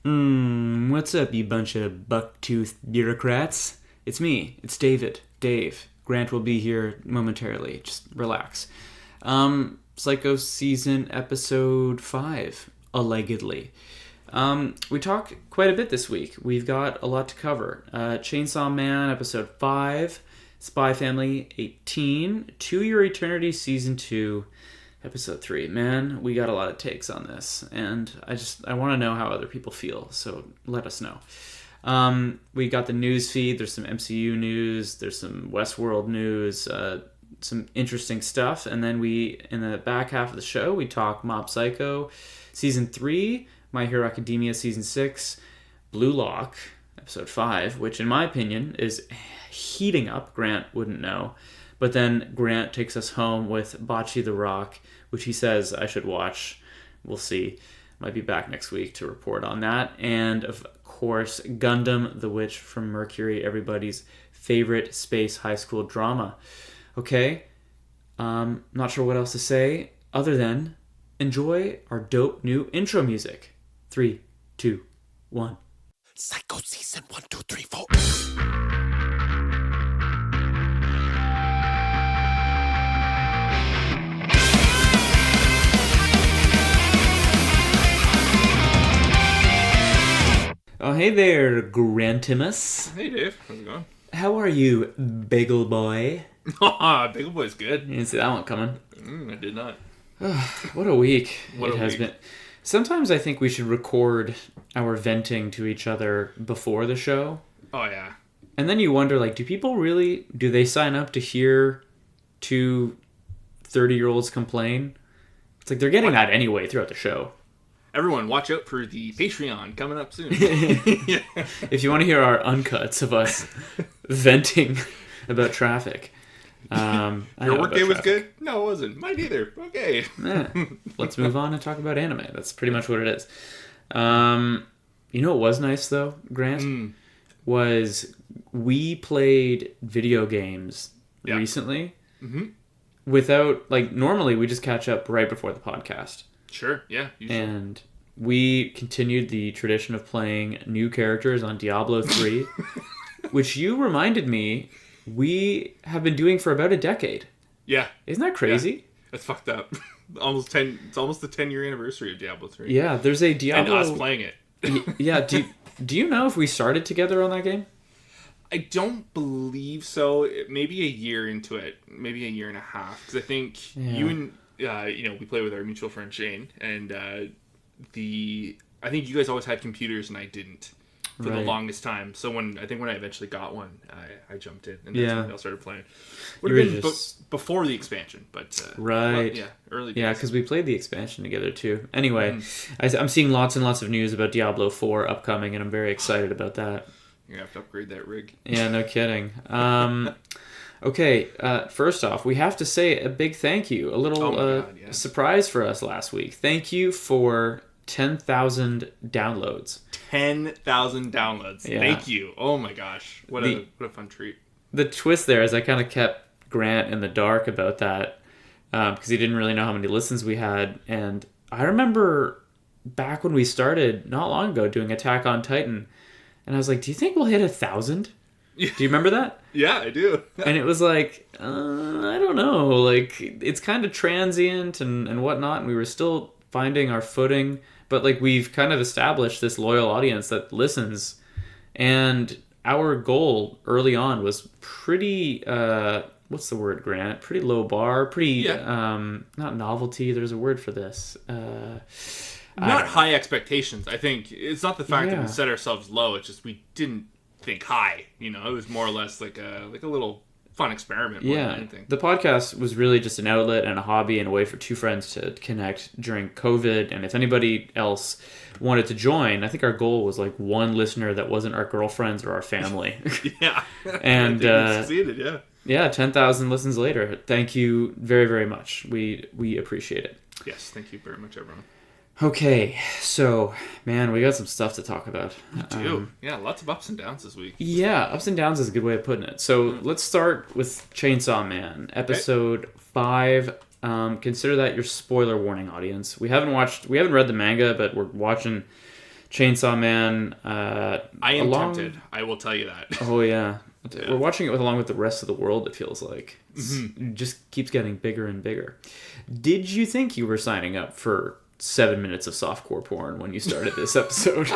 What's up, you bunch of buck-toothed bureaucrats? It's me. It's David. Dave. Grant will be here momentarily. Just relax. Psycho Season Episode 5, allegedly. We talked quite a bit this week. We've got a lot to cover. Chainsaw Man Episode 5, Spy Family 18, To Your Eternity Season 2, Episode 3. Man, we got a lot of takes on this, and I want to know how other people feel, so let us know. We got the Newsfeed. There's some MCU news. There's some Westworld news. Some interesting stuff. And then in the back half of the show, we talk Mob Psycho Season 3, My Hero Academia Season 6, Blue Lock Episode 5, which in my opinion is heating up. Grant wouldn't know. But then Grant takes us home with Bocchi the Rock, which he says I should watch. We'll see. Might be back next week to report on that. And of course, Gundam, the Witch from Mercury, everybody's favorite space high school drama. Okay, not sure what else to say other than enjoy our dope new intro music. 3, 2, 1. Psycho Season 1, 2, 3, 4. Oh, hey there, Grantimus. Hey, Dave. How's it going? How are you, Bagel Boy? Bagel Boy's good. You didn't see that one coming. I did not. What a week What it a has week. been. Sometimes I think we should record our venting to each other before the show. Oh, yeah. And then you wonder, like, do they sign up to hear two 30-year-olds complain? It's like they're getting that anyway throughout the show. Everyone, watch out for the Patreon coming up soon. Yeah. If you want to hear our uncuts of us venting about traffic. Your work day was good? No, it wasn't. Mine either. Okay. Let's move on and talk about anime. That's pretty much what it is. You know what was nice, though, Grant? Was we played video games recently without, like, normally we just catch up right before the podcast. Sure, yeah. Usually. And we continued the tradition of playing new characters on Diablo 3, which you reminded me we have been doing for about a decade. Yeah. Isn't that crazy? Yeah. That's fucked up. It's almost the 10-year anniversary of Diablo 3. Yeah, there's a Diablo... And us playing it. Yeah, do you know if we started together on that game? I don't believe so. Maybe a year into it. Maybe a year and a half. Because I think you and... we play with our mutual friend Shane, and I think you guys always had computers and I didn't for the longest time. So when I eventually got one, I jumped in and that's when I started playing. Would have been before the expansion, but early days. Yeah, because we played the expansion together too. Anyway, I'm seeing lots and lots of news about Diablo 4 upcoming, and I'm very excited about that. You're gonna have to upgrade that rig. Yeah, no kidding. Okay, first off, we have to say a big thank you. A little surprise for us last week. Thank you for 10,000 downloads. 10,000 downloads. Yeah. Thank you. Oh my gosh. What a fun treat. The twist there is I kind of kept Grant in the dark about that because he didn't really know how many listens we had. And I remember back when we started, not long ago, doing Attack on Titan. And I was like, do you think we'll hit 1,000? Yeah. Do you remember that? Yeah, I do. And it was like, I don't know. Like, it's kind of transient and whatnot. And we were still finding our footing. But, like, we've kind of established this loyal audience that listens. And our goal early on was pretty, what's the word, Grant? Pretty low bar. Pretty, not novelty. There's a word for this. Not high expectations. I think it's not the fact that we set ourselves low. It's just we didn't think high. It was more or less like a little fun experiment more than anything. The podcast was really just an outlet and a hobby and a way for two friends to connect during COVID. And if anybody else wanted to join, I think our goal was like one listener that wasn't our girlfriends or our family. Yeah. And we succeeded, yeah. Yeah, 10,000 listens later. Thank you very, very much. We appreciate it. Yes, thank you very much, everyone. Okay, so, man, we got some stuff to talk about. We do. Yeah, lots of ups and downs this week. Yeah, ups and downs is a good way of putting it. So let's start with Chainsaw Man, episode 5. Consider that your spoiler warning, audience. We haven't read the manga, but we're watching Chainsaw Man. I am tempted. I will tell you that. Oh yeah. We're watching it along with the rest of the world. It feels like it just keeps getting bigger and bigger. Did you think you were signing up for 7 minutes of softcore porn when you started this episode?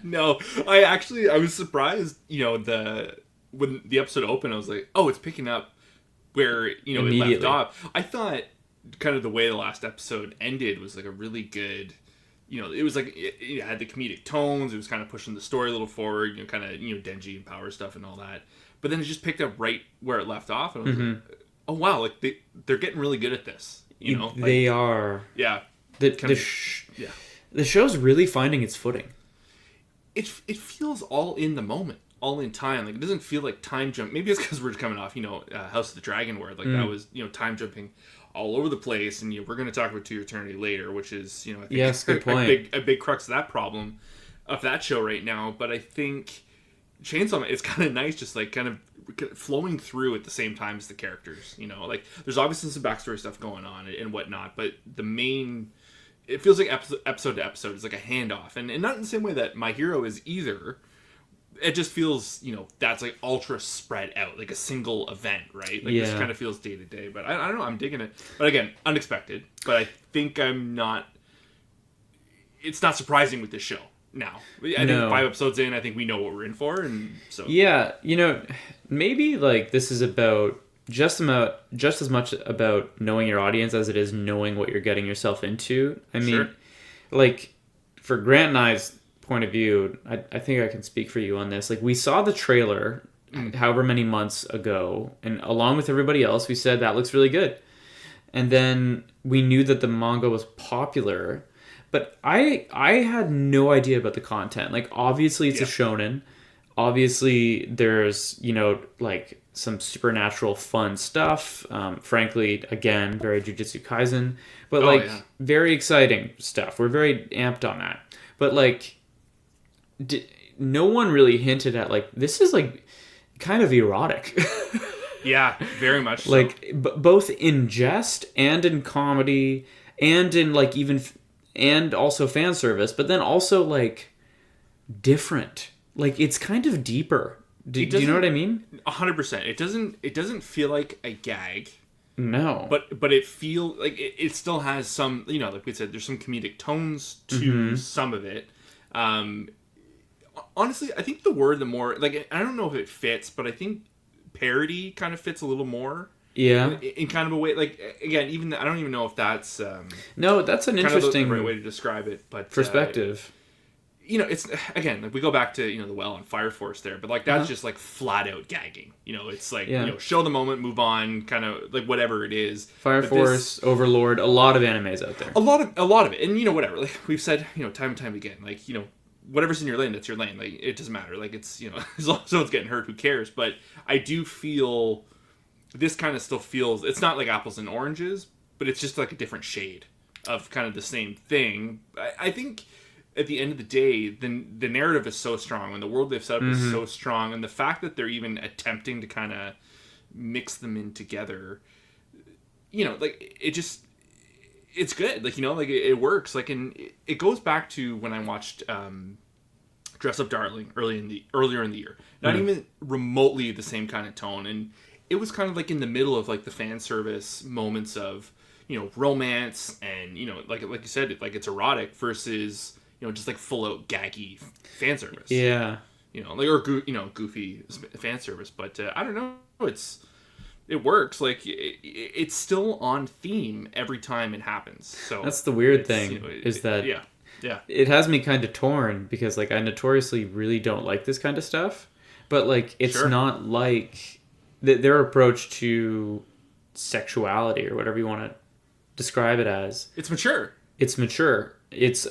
No, I was surprised. When the episode opened, I was like, oh, it's picking up where it left off. I thought kind of the way the last episode ended was like a really good. It was like it had the comedic tones. It was kind of pushing the story a little forward. Kind of Denji and power stuff and all that. But then it just picked up right where it left off, and I was like, oh wow, like they're getting really good at this. They are. Yeah. The show's really finding its footing. It feels all in the moment, all in time. Like it doesn't feel like time jump. Maybe it's because we're coming off House of the Dragon, where like that was time jumping all over the place, and we're going to talk about To Your Eternity later, which is I think good point. a big crux of that problem of that show right now. But I think Chainsaw Man, it's kind of nice, just like kind of flowing through at the same time as the characters. Like there's obviously some backstory stuff going on and whatnot, but the main, it feels like episode to episode is like a handoff, and not in the same way that My Hero is either. It just feels, that's like ultra spread out, like a single event, right? Like this kind of feels day to day, but I don't know, I'm digging it. But again, unexpected, but I think it's not surprising with this show now. I think 5 episodes in, I think we know what we're in for, and so. Yeah, maybe like this is about just as much about knowing your audience as it is knowing what you're getting yourself into. I mean, like for Grant and I's point of view, I think I can speak for you on this. Like we saw the trailer however many months ago, and along with everybody else, we said that looks really good. And then we knew that the manga was popular, but I had no idea about the content. Like obviously it's a shonen. Obviously there's, like some supernatural fun stuff. Frankly, again, very Jujutsu Kaisen, but very exciting stuff. We're very amped on that. But like no one really hinted at like this is like kind of erotic. Yeah, very much so. Like both in jest and in comedy and in like and also fan service, but then also like different. Like it's kind of deeper. Do you know what I mean? 100%. It doesn't feel like a gag. No. But it feels like it still has some, like we said, there's some comedic tones to some of it. Honestly, I think the more, like, I don't know if it fits, but I think parody kind of fits a little more. Yeah. In kind of a way, like, again, even I don't even know if that's no, that's an interesting the right way to describe it, but perspective. It's again, like we go back to the Well on Fire Force there, but like that's just like flat out gagging. It's like show the moment, move on, kind of like whatever it is. Fire Force, Overlord, a lot of animes out there. A lot of it, and whatever. Like we've said, time and time again, like whatever's in your lane, that's your lane. Like it doesn't matter. Like it's as long as someone's getting hurt, who cares? But I do feel this kind of still feels. It's not like apples and oranges, but it's just like a different shade of kind of the same thing. I think. At the end of the day, the narrative is so strong, and the world they've set up is so strong, and the fact that they're even attempting to kind of mix them in together, like it's good. Like like it works. Like and it goes back to when I watched Dress Up Darling earlier in the year. Not even remotely the same kind of tone, and it was kind of like in the middle of like the fan service moments of romance and like you said, like it's erotic versus. Just like full out gaggy fan service. Yeah. Like or goofy fan service, but I don't know. It works. Like it's still on theme every time it happens. So that's the weird thing is that it has me kind of torn because like I notoriously really don't like this kind of stuff, but like it's not like their approach to sexuality or whatever you want to describe it as. It's mature. It's mature. It's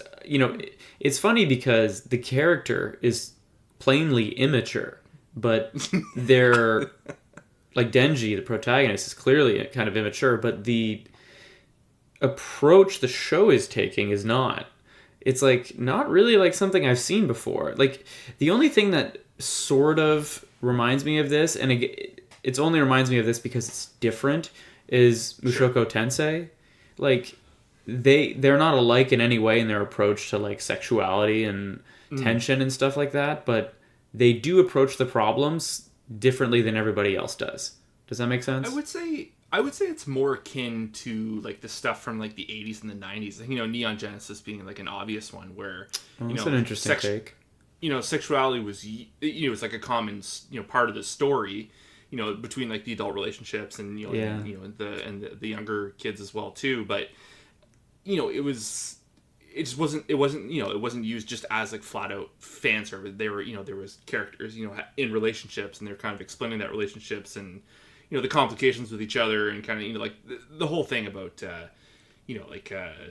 it's funny because the character is plainly immature, but they're like Denji, the protagonist, is clearly kind of immature, but the approach the show is taking is not. It's like not really like something I've seen before. Like the only thing that sort of reminds me of this, and it's only reminds me of this because it's different, is Mushoku Tensei. Like they're not alike in any way in their approach to like sexuality and tension and stuff like that, but they do approach the problems differently than everybody else does. Does that make sense? I would say it's more akin to like the stuff from like the 80s and the 90s. You know, Neon Genesis being like an obvious one where that's an interesting take. You know, sexuality was it's like a common part of the story. You know, between like the adult relationships and the younger kids as well too. But you know, it wasn't used just as like flat out fan service. There was characters in relationships, and they're kind of explaining that relationships and the complications with each other, and kind of like the whole thing about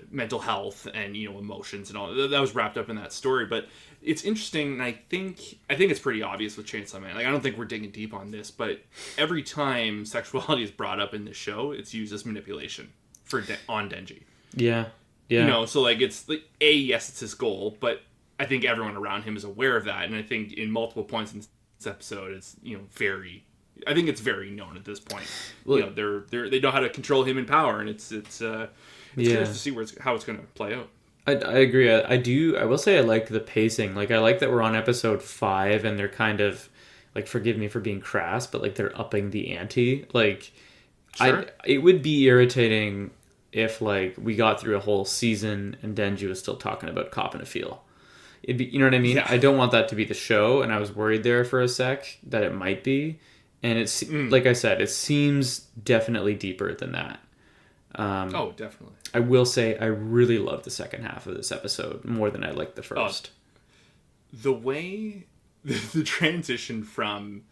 mental health and emotions and all that was wrapped up in that story. But it's interesting, and I think it's pretty obvious with Chainsaw Man. Like, I don't think we're digging deep on this, but every time sexuality is brought up in the show, it's used as manipulation on Denji. Yeah. Yeah. So like it's like yes, it's his goal, but I think everyone around him is aware of that, and I think in multiple points in this episode, it's I think it's very known at this point. Well, they know how to control him in power, and it's curious to see how it's going to play out. I agree. I will say I like the pacing. Like, I like that we're on episode 5, and they're kind of like, forgive me for being crass, but like they're upping the ante. Like, sure. It would be irritating if like we got through a whole season and Denji was still talking about cop and a feel. It'd be, you know what I mean? Yeah. I don't want that to be the show, and I was worried there for a sec that it might be. And it's like I said, it seems definitely deeper than that. Definitely. I will say I really love the second half of this episode more than I liked the first. The way the transition from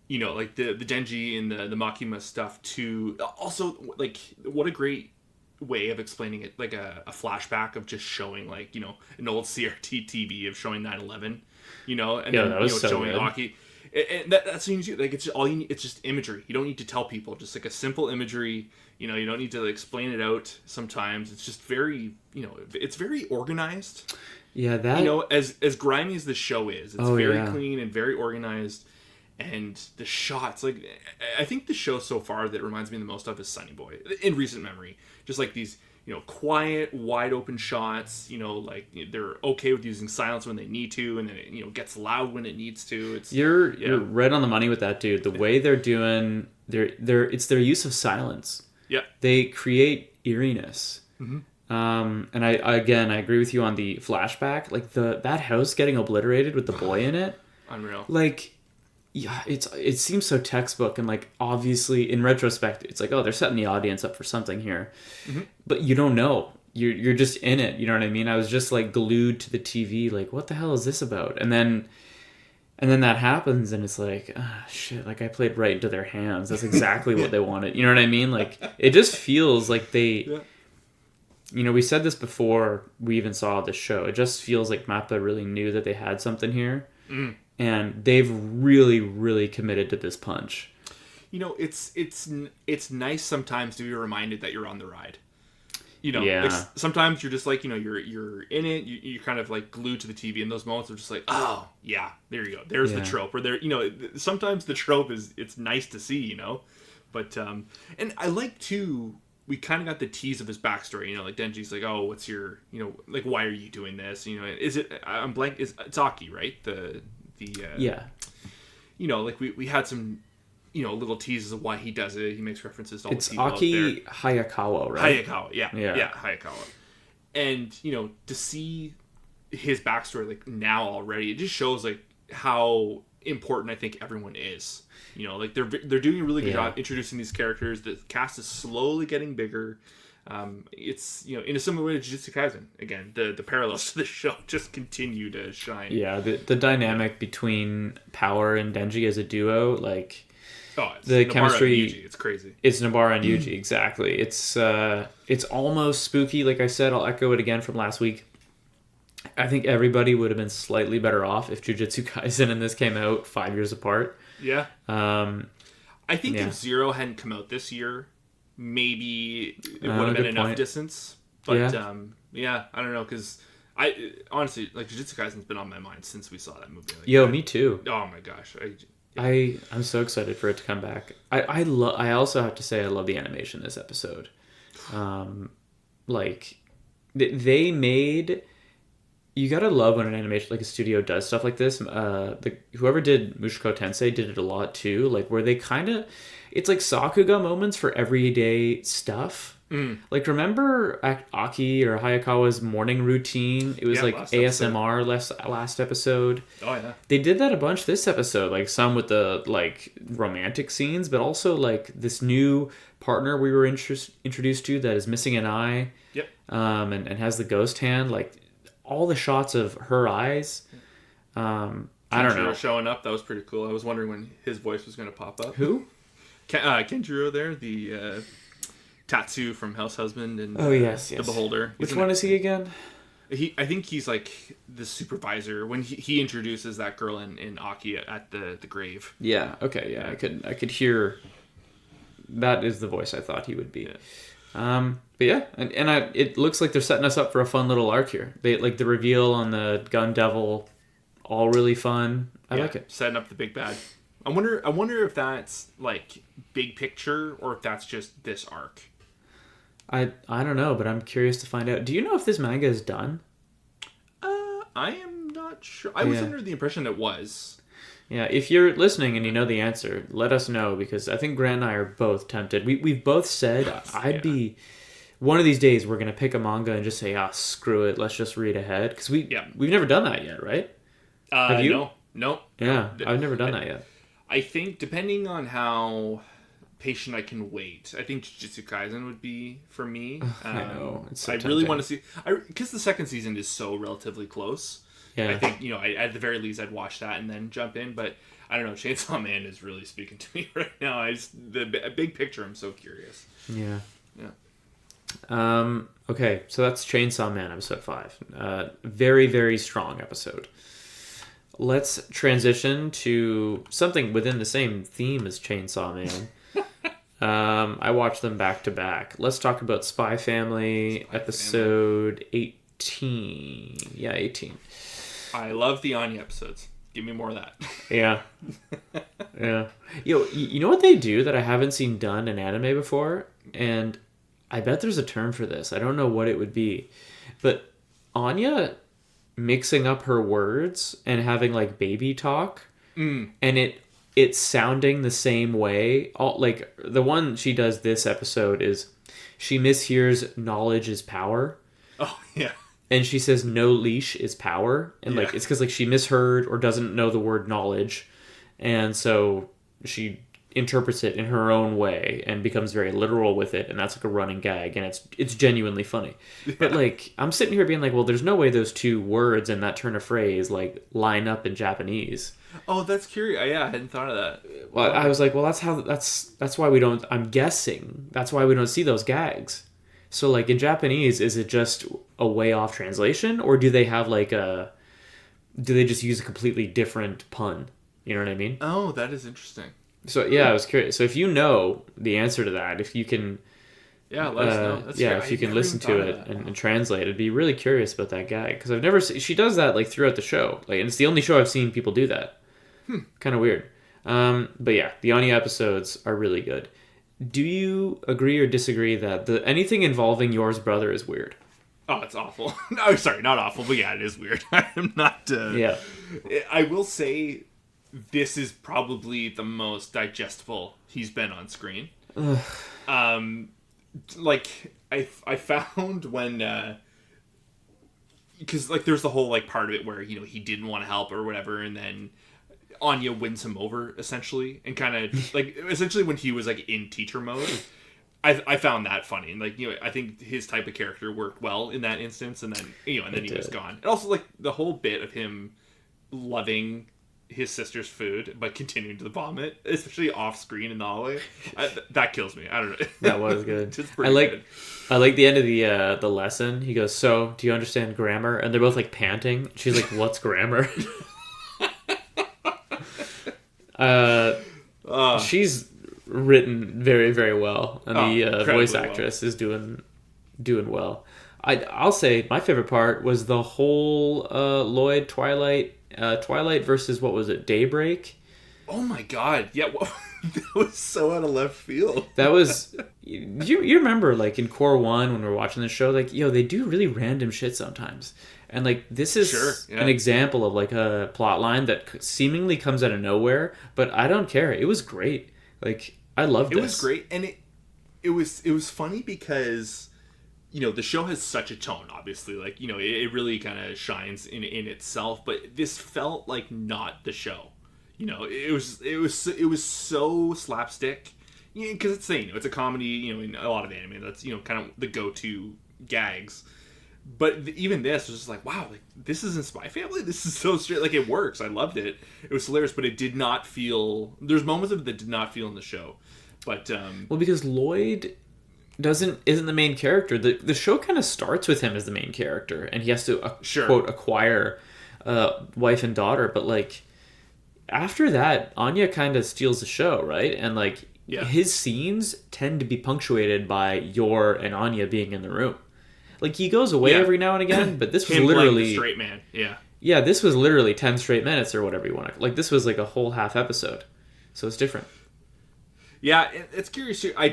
like the Denji and the Makima stuff to also like what a great way of explaining it, like a flashback of just showing like an old CRT TV of showing 9/11, and then that was so showing good. Aki. And that seems like it's all you need. It's just imagery. You don't need to tell people. Just like a simple imagery. You don't need to explain it out. Sometimes it's just very it's very organized. Yeah, that as grimy as the show is, it's very clean and very organized. And the shots, like I think the show so far that reminds me the most of is Sunny Boy in recent memory. Just like these quiet, wide open shots, like they're okay with using silence when they need to, and then it gets loud when it needs to. You're right on the money with that, dude. The way they're doing it's their use of silence. Yeah. They create eeriness. Mm-hmm. And I agree with you on the flashback. Like that house getting obliterated with the boy in it. Unreal. Like, yeah, it seems so textbook, and like obviously in retrospect it's like, oh, they're setting the audience up for something here. Mm-hmm. But you don't know. You're just in it, you know what I mean? I was just like glued to the TV, like, what the hell is this about? And then that happens, and it's like, shit, like I played right into their hands. That's exactly what they wanted. You know what I mean? Like, it just feels like they we said this before we even saw the show. It just feels like Mappa really knew that they had something here. Mm. And they've really, really committed to this punch. It's nice sometimes to be reminded that you're on the ride. Yeah. Like sometimes you're just like, you're in it. You're kind of like glued to the TV. And those moments are just like, oh yeah, there you go. There's the trope. Or there, sometimes the trope it's nice to see, But and I like too. We kind of got the tease of his backstory. Like Denji's like, oh, what's your, like, why are you doing this? Is it? I'm blank. It's Aki, right? Like we had some little teases of why he does it. He makes references to all the people Aki out there. Hayakawa, right? Hayakawa, yeah, Hayakawa. And to see his backstory like now already, it just shows like how important I think everyone is. Like they're doing a really good job introducing these characters. The cast is slowly getting bigger. It's in a similar way to Jujutsu Kaisen. Again, the parallels to the show just continue to shine. Yeah, the dynamic between Power and Denji as a duo, like the Nobara chemistry, and Yuji, it's crazy. It's Nobara and Yuji, exactly. It's almost spooky. Like I said, I'll echo it again from last week. I think everybody would have been slightly better off if Jujutsu Kaisen and this came out 5 years apart. Yeah. I think if Zero hadn't come out this year, maybe it would have been enough distance. But I don't know, because I honestly, like, Jujutsu Kaisen's been on my mind since we saw that movie. Like, me too. Oh my gosh, I'm so excited for it to come back. I also have to say I love the animation this episode. Like they made you gotta love when an animation like a studio does stuff like this. Whoever did Mushoku Tensei did it a lot too. Like where they kind of, it's like Sakuga moments for everyday stuff. Like remember Aki or Hayakawa's morning routine? It was like ASMR last episode. Oh yeah. They did that a bunch this episode. Like some with the like romantic scenes, but also like this new partner we were introduced to that is missing an eye. Yep. And has the ghost hand. Like all the shots of her eyes. I don't know. Showing up, that was pretty cool. I was wondering when his voice was going to pop up. Who? Kenjiro there, the Tatsu from House Husband and yes. The Beholder. Which one is he again? I think he's like the supervisor when he introduces that girl in Aki at the grave. Yeah. Okay. Yeah. I could hear. That is the voice I thought he would be. Yeah. But yeah, and it looks like they're setting us up for a fun little arc here. They like the reveal on the Gun Devil, all really fun. I like it. Setting up the big bad. I wonder if that's like big picture or if that's just this arc. I don't know, but I'm curious to find out. Do you know if this manga is done? I am not sure. I was under the impression it was. Yeah, if you're listening and you know the answer, let us know, because I think Grant and I are both tempted. We've both said I'd be... One of these days we're going to pick a manga and just say, screw it, let's just read ahead. Because we've never done that yet, right? Have you? No. Yeah, I've never done that yet. I think, depending on how patient I can wait, I think Jujutsu Kaisen would be for me. I know. It's so I really want to see... Because the second season is so relatively close. Yeah. I think, at the very least, I'd watch that and then jump in. But I don't know, Chainsaw Man is really speaking to me right now. The big picture, I'm so curious. Yeah. Okay, so that's Chainsaw Man episode 5. Very, very strong episode. Let's transition to something within the same theme as Chainsaw Man. I watched them back to back. Let's talk about Spy Family episode 18. Yeah, 18. I love the Anya episodes. Give me more of that. Yeah. Yeah. You know what they do that I haven't seen done in anime before? And I bet there's a term for this. I don't know what it would be. But Anya mixing up her words and having like baby talk and it's sounding the same way. Like the one she does this episode is she mishears knowledge is power. Oh, yeah. And she says no leash is power. And like it's because like she misheard or doesn't know the word knowledge. And so she interprets it in her own way and becomes very literal with it, and that's like a running gag, and it's genuinely funny. But like I'm sitting here being like, well, there's no way those two words and that turn of phrase like line up in Japanese. Oh, that's curious. Yeah, I hadn't thought of that. Well, I was like, well, that's why we don't. I'm guessing that's why we don't see those gags. So like in Japanese, is it just a way off translation, or do they have like do they just use a completely different pun? You know what I mean? Oh, that is interesting. So yeah, I was curious. So if you know the answer to that, if you can, let us know. That's if you can listen to it and translate, I'd be really curious about that gag, because I've never seen. She does that like throughout the show, like, and it's the only show I've seen people do that. Kind of weird. But yeah, the Anya episodes are really good. Do you agree or disagree that anything involving Yor's brother is weird? Oh, it's awful. No, sorry, not awful, but yeah, it is weird. I'm not. I will say, this is probably the most digestible he's been on screen. Like I found when because like there's the whole like part of it where he didn't want to help or whatever, and then Anya wins him over essentially, and kind of like essentially when he was like in teacher mode. I found that funny, and like I think his type of character worked well in that instance, and then he was gone. And also like the whole bit of him loving his sister's food but continuing to vomit, especially off screen in the hallway, that kills me. I don't know. That was good. Good. I like the end of the lesson. He goes, "So, do you understand grammar?" And they're both like panting. She's like, "What's grammar?" She's written very, very well, and the voice actress is doing well. I'll say my favorite part was the whole Lloyd Twilight versus what was it, Daybreak? Oh my god, yeah, that was so out of left field. That was you remember like in Core 1 when we were watching the show, like they do really random shit sometimes, And like this is an example of like a plot line that seemingly comes out of nowhere, but I don't care. It was great. Like I loved it. It was great, and it was funny because the show has such a tone. Obviously, like it really kind of shines in itself. But this felt like not the show. It was so slapstick. Because it's a comedy. In a lot of anime, that's kind of the go-to gags. But even this was just like, wow, like this isn't Spy Family. This is so straight. Like it works. I loved it. It was hilarious, but it did not feel. There's moments of it that did not feel in the show. But well, because Lloyd isn't the main character. The show kind of starts with him as the main character, and he has to quote acquire wife and daughter. But like after that, Anya kind of steals the show, right? And like his scenes tend to be punctuated by Yor and Anya being in the room. Like, he goes away every now and again, but this was literally... straight man, yeah. Yeah, this was literally 10 straight minutes or whatever you want to... Like, this was like a whole half episode. So it's different. Yeah, it's curious too. I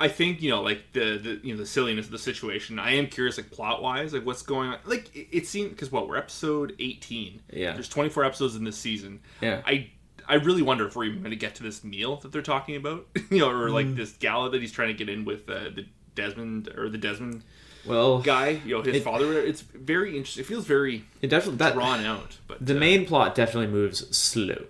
think, like, the silliness of the situation. I am curious, like, plot-wise, like, what's going on. Like, it seemed... Because, we're episode 18. Yeah. There's 24 episodes in this season. Yeah. I really wonder if we're even going to get to this meal that they're talking about. Or, like, this gala that he's trying to get in with the Desmond guy, his father. It's very interesting. It feels very drawn out. But the main plot definitely moves slow.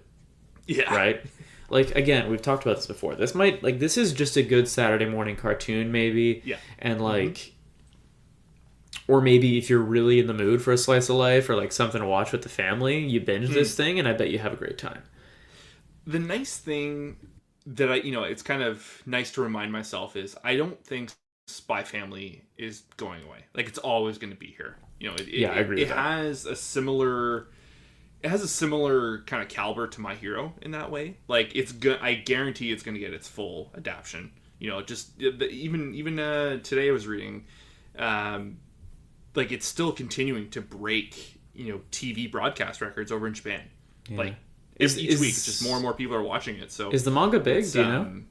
Yeah. Right? Like, again, we've talked about this before. This is just a good Saturday morning cartoon, maybe. Yeah. And, like... Or maybe if you're really in the mood for a slice of life or, like, something to watch with the family, you binge this thing, and I bet you have a great time. The nice thing that it's kind of nice to remind myself is I don't think Spy Family is going away. Like, it's always going to be here. I agree with that. It has a similar kind of caliber to My Hero in that way. Like, I guarantee it's going to get its full adaptation. Even today I was reading, like, it's still continuing to break TV broadcast records over in Japan. Yeah. Like, each week, it's just more and more people are watching it. So is the manga big? Do you know?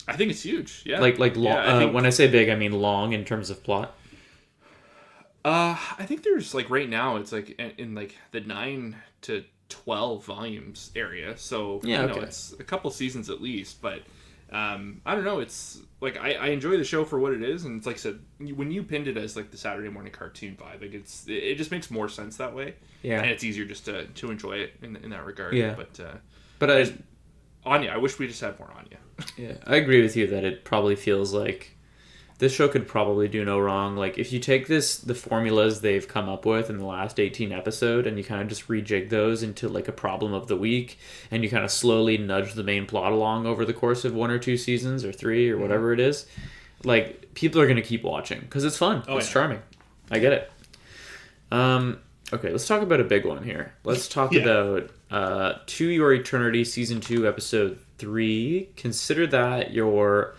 I think it's huge. Yeah. When I say big, I mean long in terms of plot. I think there's like right now it's like in like the 9 to 12 volumes area. So it's a couple seasons at least. But I don't know. It's like I enjoy the show for what it is, and it's like I said, when you pinned it as like the Saturday morning cartoon vibe, like it just makes more sense that way. Yeah, and it's easier just to enjoy it in that regard. Yeah, but Anya, I wish we just had more Anya. Yeah, I agree with you that it probably feels like this show could probably do no wrong. Like, if you take the formulas they've come up with in the last 18 episode and you kind of just rejig those into like a problem of the week, and you kind of slowly nudge the main plot along over the course of 1 or 2 seasons or 3 or whatever it is, like, people are going to keep watching because it's fun. It's charming. I get it. Okay, let's talk about a big one here. Let's talk about To Your Eternity Season 2, Episode 3. Consider that your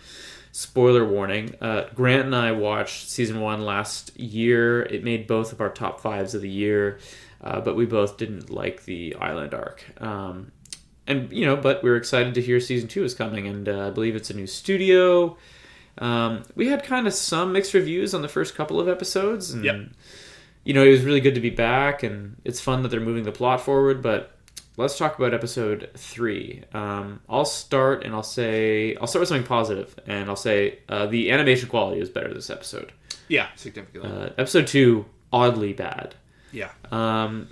spoiler warning. Grant and I watched Season 1 last year. It made both of our top 5s of the year, but we both didn't like the island arc. But we were excited to hear Season 2 is coming, and I believe it's a new studio. We had kind of some mixed reviews on the first couple of episodes, and it was really good to be back, and it's fun that they're moving the plot forward, but let's talk about episode 3. I'll start with something positive, and I'll say the animation quality is better this episode. Yeah, significantly. Episode 2, oddly bad. Yeah.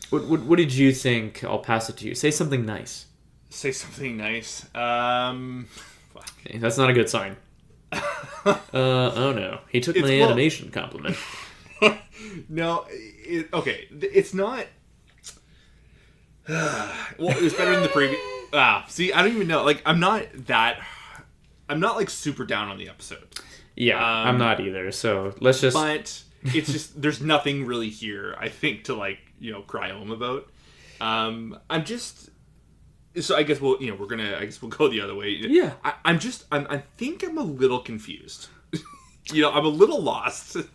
What did you think? I'll pass it to you. Say something nice. Say something nice. Okay, that's not a good sign. Oh no. He took my animation compliment. No, it's not... well, it was better than the previous... see, I don't even know. Like, I'm not like super down on the episode. Yeah, I'm not either. So let's just... But it's just, there's nothing really here, I think, to like, cry home about. I'm just... So I guess we'll go the other way. Yeah. I think I'm a little confused. I'm a little lost. The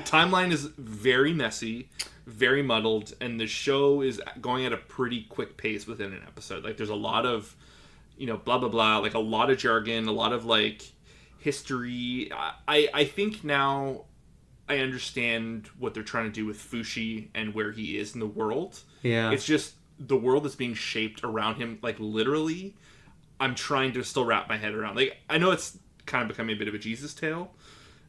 timeline is very messy, very muddled, and the show is going at a pretty quick pace within an episode. Like, there's a lot of, blah, blah, blah, like a lot of jargon, a lot of like history. I think now, I understand what they're trying to do with Fushi and where he is in the world. Yeah. It's just the world is being shaped around him, like, literally. I'm trying to still wrap my head around. Like, I know it's kind of becoming a bit of a Jesus tale.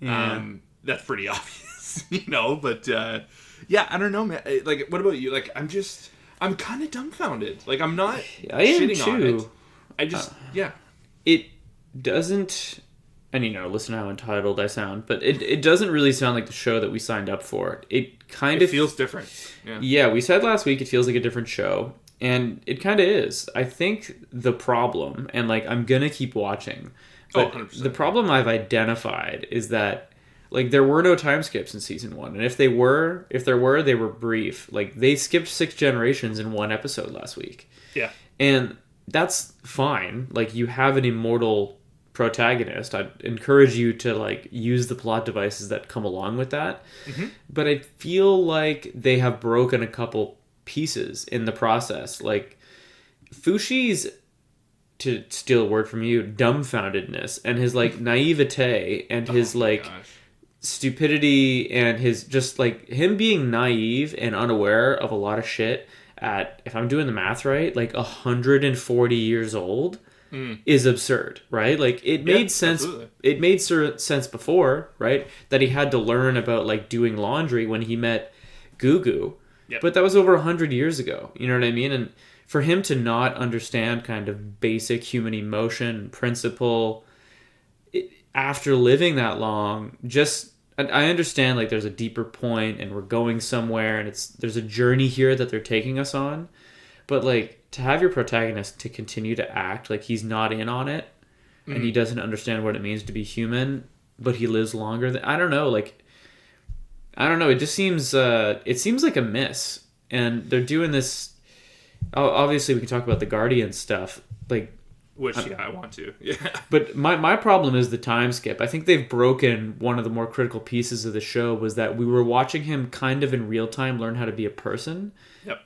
Yeah. That's pretty obvious, but yeah, I don't know, man. Like, what about you? Like, I'm kind of dumbfounded. Like, I'm not I am shitting on too. it. I just, yeah. It doesn't, and listen to how entitled I sound, but it doesn't really sound like the show that we signed up for. It kind of feels different. Yeah, we said last week it feels like a different show, and it kind of is. I think the problem, and like I'm gonna keep watching, but 100%. The problem I've identified is that like there were no time skips in season 1, and if there were, they were brief. Like they skipped 6 generations in one episode last week. Yeah. And that's fine. Like you have an immortal protagonist. I'd encourage you to like use the plot devices that come along with that. Mm-hmm. But I feel like they have broken a couple pieces in the process. Like Fushi's, to steal a word from you, dumbfoundedness and his like naivete and his like stupidity and his just like him being naive and unaware of a lot of shit at, if I'm doing the math right, like 140 years old is absurd, right? Like it made sense. Absolutely. It made sense before, right? That he had to learn about like doing laundry when he met Gugu. Yep. But that was over 100 years ago. You know what I mean? And for him to not understand kind of basic human emotion, principle, after living that long, just, I understand like there's a deeper point and we're going somewhere and there's a journey here that they're taking us on. But like to have your protagonist to continue to act like he's not in on it and he doesn't understand what it means to be human, but he lives longer than, I don't know. It just seems, it seems like a miss. And they're doing this. Obviously, we can talk about the Guardian stuff, like, which I want to, yeah. But my problem is the time skip. I think they've broken one of the more critical pieces of the show was that we were watching him kind of in real time learn how to be a person,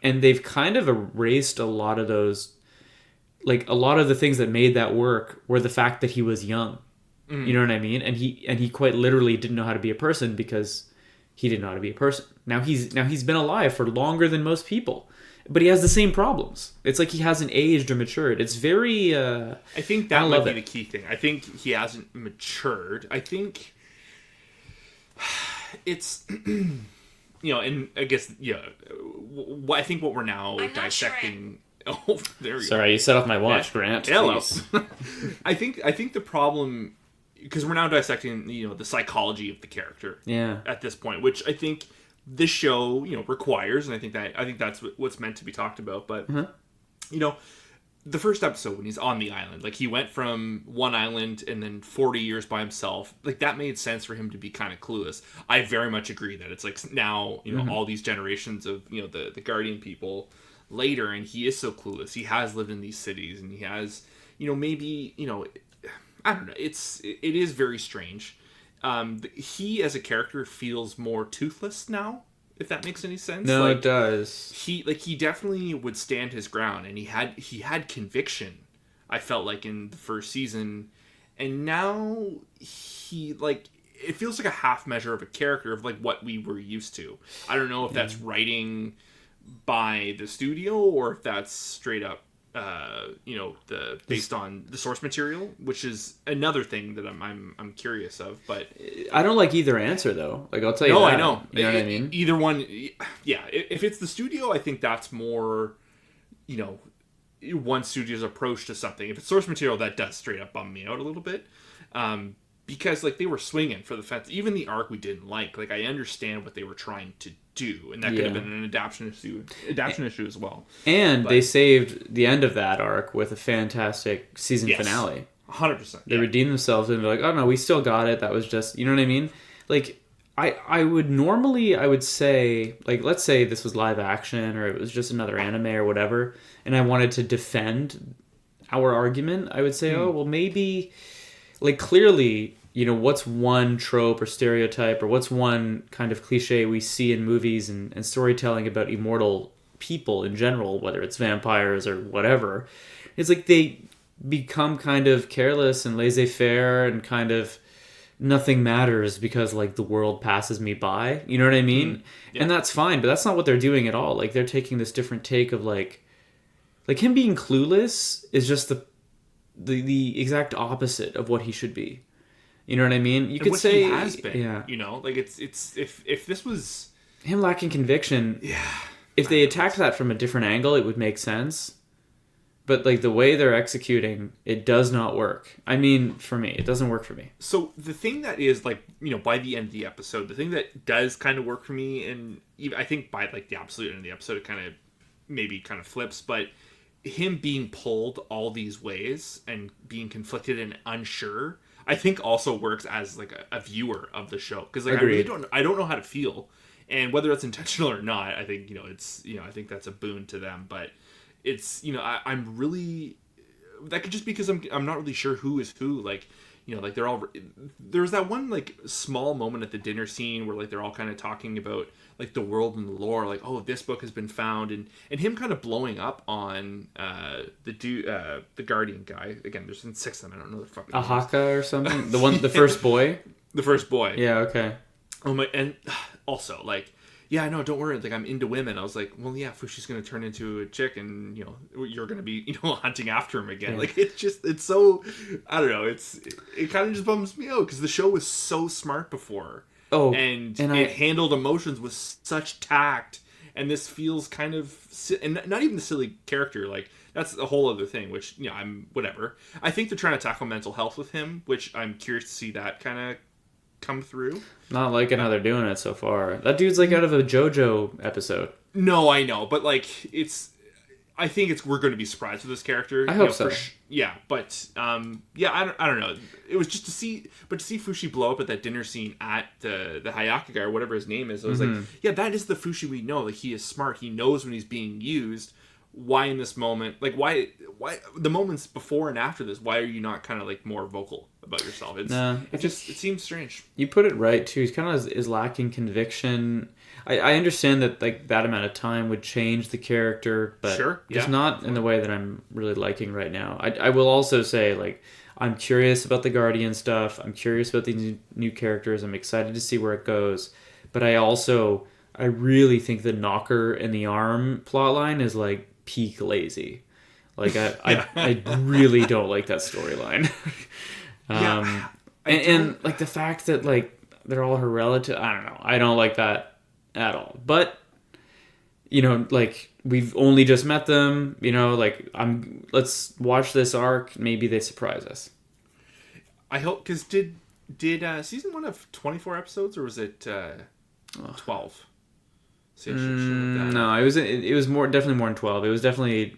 and they've kind of erased a lot of those, like a lot of the things that made that work were the fact that he was young. You know what I mean? And he quite literally didn't know how to be a person because he didn't know how to be a person. Now he's been alive for longer than most people. But he has the same problems. It's like he hasn't aged or matured. It's very... I think that might be the key thing. I think he hasn't matured. I think it's... and I guess, I think what we're now dissecting... Sure. Oh, there we go. Sorry, you set off my watch, Grant. Hello. I think the problem... Because we're now dissecting, the psychology of the character. Yeah. At this point, which I think... this show, requires, and I think that's what's meant to be talked about. But the first episode when he's on the island, like he went from one island and then 40 years by himself, like that made sense for him to be kind of clueless. I very much agree that it's like now all these generations of the Guardian people later, and he is so clueless. He has lived in these cities, and he has maybe I don't know. It is very strange. He as a character feels more toothless now, if that makes any sense. No, it does. He definitely would stand his ground, and he had conviction, I felt like, in the first season, and now it feels like a half measure of a character of like what we were used to. I don't know if that's writing by the studio or if that's straight up based on the source material, which is another thing that I'm curious of. But I don't like either answer though. Like I'll tell you. No, that. I know. You know what I mean? Either one, yeah. If it's the studio, I think that's more, one studio's approach to something. If it's source material, that does straight up bum me out a little bit. Because like they were swinging for the fence. Even the arc we didn't like. Like I understand what they were trying to do, and that could have been an adaptation issue as well. And they saved the end of that arc with a fantastic season finale. 100%. They redeemed themselves and they're like, oh no, we still got it. That was just, you know what I mean? Like I would say, like, let's say this was live action or it was just another anime or whatever, and I wanted to defend our argument, I would say, oh well, maybe, like, clearly, what's one trope or stereotype or what's one kind of cliche we see in movies and storytelling about immortal people in general, whether it's vampires or whatever, it's like they become kind of careless and laissez-faire and kind of nothing matters because like the world passes me by. You know what I mean? Yeah. And that's fine, but that's not what they're doing at all. Like they're taking this different take of like him being clueless is just the exact opposite of what he should be. You know what I mean? You could what say he has been. yeah. You know, like it's if this was Him lacking conviction. yeah. If they attacked that from a different angle, it would make sense. But like the way they're executing, it does not work. I mean, for me, it doesn't work for me. So the thing that is like, you know, by the end of the episode, the thing that does kind of work for me, and even, I think by like the absolute end of the episode, it kind of flips, but him being pulled all these ways and being conflicted and unsure, I think also works as like a viewer of the show, because like Agreed. I don't know how to feel, and whether it's intentional or not, I think, you know, it's, you know, I think that's a boon to them, but it's, you know, I'm really, that could just be because I'm not really sure who is who, like, you know, like they're all, there's that one like small moment at the dinner scene where like they're all kind of talking about like the world and the lore, like, oh, this book has been found, and him kind of blowing up on the Guardian guy. Again, there's been 6 of them, I don't know the fucking names. Ahaka or something? The first boy? The first boy. Yeah, okay. Oh my, and also like, yeah, no, don't worry, like I'm into women. I was like, well, yeah, Fushi's gonna turn into a chick, and you know, you're gonna be, you know, hunting after him again. Yeah. Like it's so, I don't know, it kind of just bums me out because the show was so smart before. Oh, and it handled emotions with such tact, and this feels kind of, and not even the silly character, like that's a whole other thing, which, you know, I'm whatever. I think they're trying to tackle mental health with him, which I'm curious to see that kind of come through. Not liking how they're doing it so far. That dude's like out of a JoJo episode. No, I know, but like I think we're going to be surprised with this character. I hope so. Yeah, but yeah, I don't know. It was just to see Fushi blow up at that dinner scene at the Hayaka guy or whatever his name is. I was like, yeah, that is the Fushi we know. Like, he is smart. He knows when he's being used. Why in this moment? Like, why the moments before and after this? Why are you not kind of like more vocal about yourself? It seems strange. You put it right too. He's kind of is lacking conviction. I understand that like that amount of time would change the character, but sure, just not in the way that I'm really liking right now. I will also say, like, I'm curious about the Guardian stuff. I'm curious about these new characters. I'm excited to see where it goes. But I really think the knocker in the arm plotline is like peak lazy. Like I really don't like that storyline. And like the fact that like they're all her relative, I don't know. I don't like that at all. But you know, like we've only just met them, you know, like let's watch this arc, maybe they surprise us. I hope, because did season 1 have 24 episodes or was it 12? No, it was definitely more than 12. It was definitely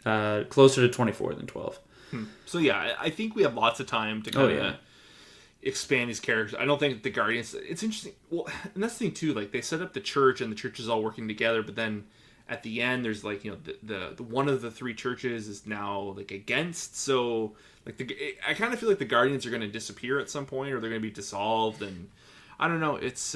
closer to 24 than 12. So yeah, I think we have lots of time to kind of expand these characters. I don't think the Guardians, it's interesting. Well, and that's the thing too, like they set up the church and the church is all working together, but then at the end there's like, you know, the one of the 3 churches is now like against, so like I kind of feel like the Guardians are going to disappear at some point, or they're going to be dissolved, and I don't know, it's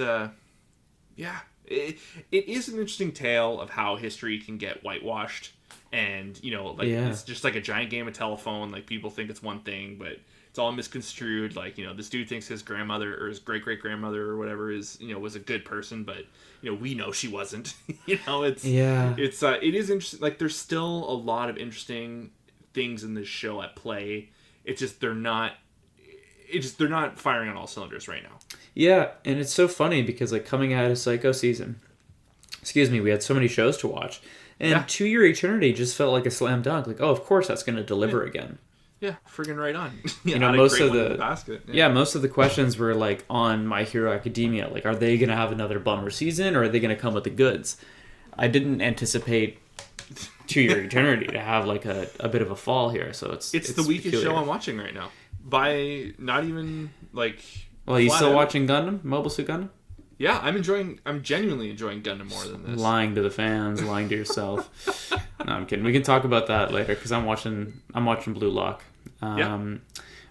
it is an interesting tale of how history can get whitewashed, and you know, like it's just like a giant game of telephone. Like people think it's one thing, but it's all misconstrued. Like, you know, this dude thinks his grandmother or his great great grandmother or whatever is, you know, was a good person, but you know, we know she wasn't. You know, it is interesting. Like there's still a lot of interesting things in this show at play. It's just they're not firing on all cylinders right now. Yeah, and it's so funny because like coming out of Psycho season, we had so many shows to watch, and To Your Eternity just felt like a slam dunk. Like, oh, of course that's going to deliver again. Yeah, friggin' right on. You know, most of the basket. Yeah, most of the questions were like on My Hero Academia. Like, are they going to have another bummer season, or are they going to come with the goods? I didn't anticipate To Your Eternity to have like a bit of a fall here. So it's the weakest show I'm watching right now. By not even like. Well, are you still watching Gundam? Mobile Suit Gundam? Yeah, I'm genuinely enjoying Gundam more than this. Lying to the fans, lying to yourself. No, I'm kidding. We can talk about that later because I'm watching Blue Lock.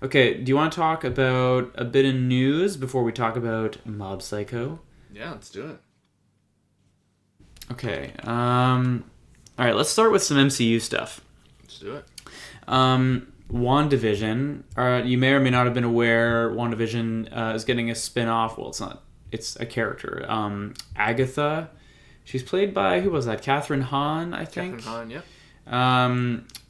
Okay, do you want to talk about a bit of news before we talk about Mob Psycho? Yeah, let's do it. Okay. All right, let's start with some MCU stuff. Let's do it. WandaVision. You may or may not have been aware WandaVision is getting a spin-off. Well, it's not. It's a character. Agatha. She's played by, who was that? Catherine Hahn, I think. Catherine Hahn, yep.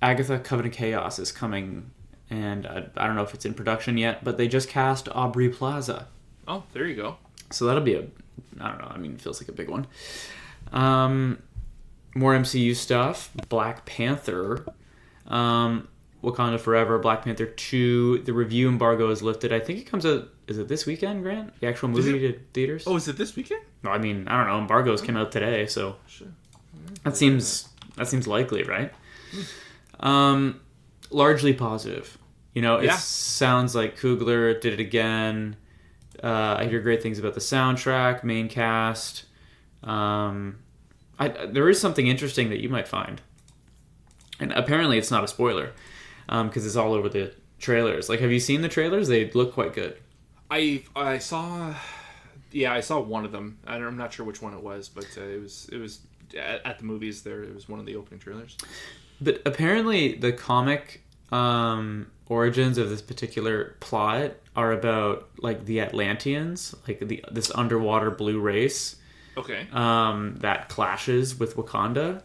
Agatha Covenant of Chaos is coming, and I don't know if it's in production yet, but they just cast Aubrey Plaza. Oh, there you go. So that'll be I don't know, I mean, it feels like a big one. More MCU stuff. Black Panther. Wakanda Forever, Black Panther 2. The review embargo is lifted. I think it comes out, is it this weekend, Grant? The actual movie to theaters? Oh, is it this weekend? No, I mean, I don't know. Embargoes came out today, so that seems likely, right? Largely positive. It sounds like Coogler did it again. I hear great things about the soundtrack, main cast. There is something interesting that you might find. And apparently it's not a spoiler, because it's all over the trailers. Like, have you seen the trailers? They look quite good. I saw one of them. I'm not sure which one it was, but it was at the movies there. It was one of the opening trailers. But apparently the comic origins of this particular plot are about, like, the Atlanteans, like this underwater blue race. Okay. That clashes with Wakanda.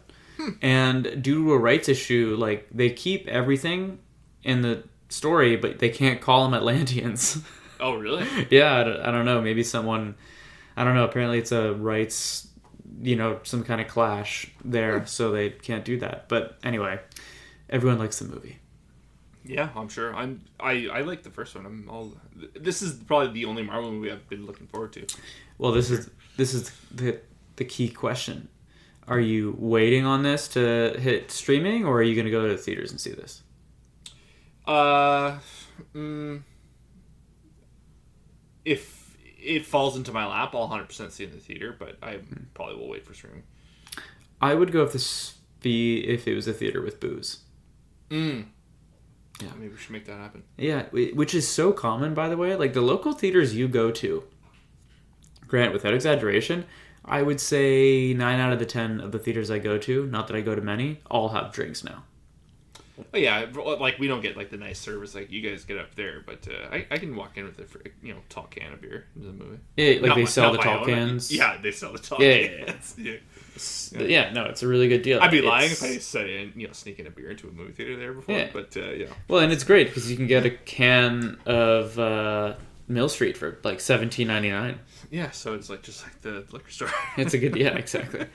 And due to a rights issue, like, they keep everything in the story, but they can't call them Atlanteans. Oh, really? Yeah, I don't know. Maybe someone... I don't know. Apparently it's a rights, some kind of clash there, so they can't do that. But anyway, everyone likes the movie. Yeah, I'm sure. I like the first one. This is probably the only Marvel movie I've been looking forward to. Well, this is the key question. Are you waiting on this to hit streaming, or are you going to go to the theaters and see this? If it falls into my lap, I'll 100% see it in the theater, but I probably will wait for streaming. I would go if it was a theater with booze. Yeah, maybe we should make that happen. Yeah, which is so common, by the way. Like, the local theaters you go to, Grant, without exaggeration, I would say 9 out of the 10 of the theaters I go to, not that I go to many, all have drinks now. Oh, yeah, like, we don't get, like, the nice service like you guys get up there, but I can walk in with a tall can of beer into the movie. Yeah, like, they sell the tall cans. Yeah, they sell the tall cans. Yeah, no, it's a real good deal. I'd be lying if I said, sneaking a beer into a movie theater there before, but, yeah. Well, and it's great, because you can get a can of Mill Street for, like, $17.99. Yeah, so it's just like the liquor store. It's a good, exactly.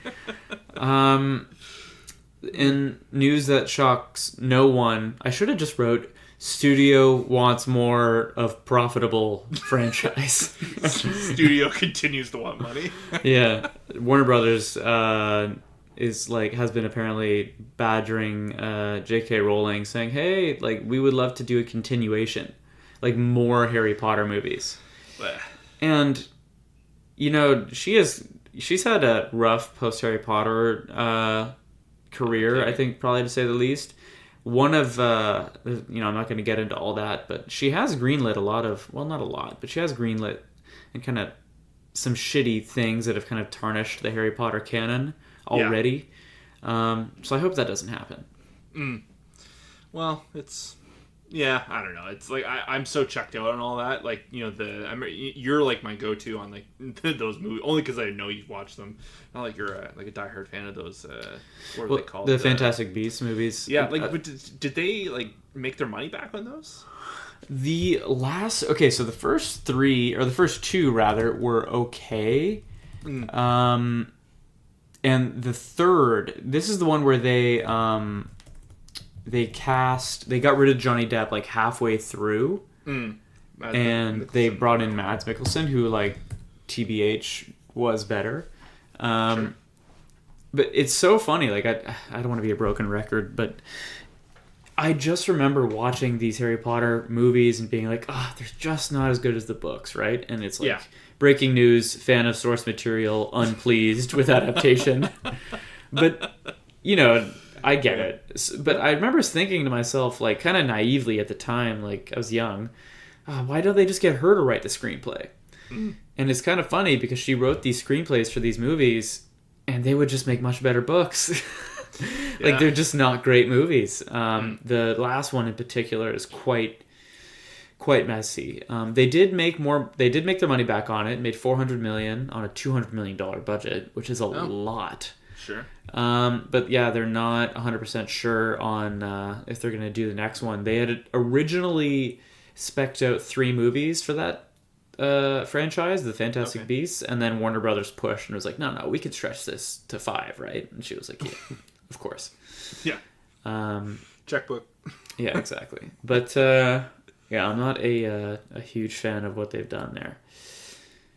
In news that shocks no one, I should have just wrote, studio wants more of profitable franchise. Studio continues to want money. Yeah, Warner Brothers has been apparently badgering J.K. Rowling, saying, hey, like, we would love to do a continuation, like more Harry Potter movies. And she's had a rough post Harry Potter career, I think, probably to say the least. One of I'm not going to get into all that, but she has greenlit a lot of, well, not a lot, but she has greenlit and kind of some shitty things that have kind of tarnished the Harry Potter canon already. So I hope that doesn't happen. Well, I don't know. It's like I'm so checked out on all that. Like, you're like my go-to on like those movies, only because I know you've watched them. Not like you're a diehard fan of those. What are they called? The Fantastic Beasts movies. Yeah, like, but did they like make their money back on those? So the first two rather were okay. And the third, this is the one where they got rid of Johnny Depp like halfway through, and they brought in Mads Mikkelsen, who, like, TBH was better. Sure. But it's so funny. Like, I don't want to be a broken record, but I just remember watching these Harry Potter movies and being like, they're just not as good as the books, right? And it's like, breaking news, fan of source material, unpleased with adaptation. But, I get it. But I remember thinking to myself, like, kind of naively at the time, like, I was young, why don't they just get her to write the screenplay? And it's kind of funny because she wrote these screenplays for these movies, and they would just make much better books. Like, they're just not great movies. The last one in particular is quite messy. They did make their money back on it. Made $400 million on a $200 million budget, which is a lot. Sure. But yeah, they're not 100% sure on if they're going to do the next one. They had originally spec'd out 3 movies for that franchise, The Fantastic Beasts, and then Warner Brothers pushed and was like, no, we could stretch this to 5, right? And she was like, yeah, of course. Yeah. Checkbook. Yeah, exactly. But yeah, I'm not a huge fan of what they've done there.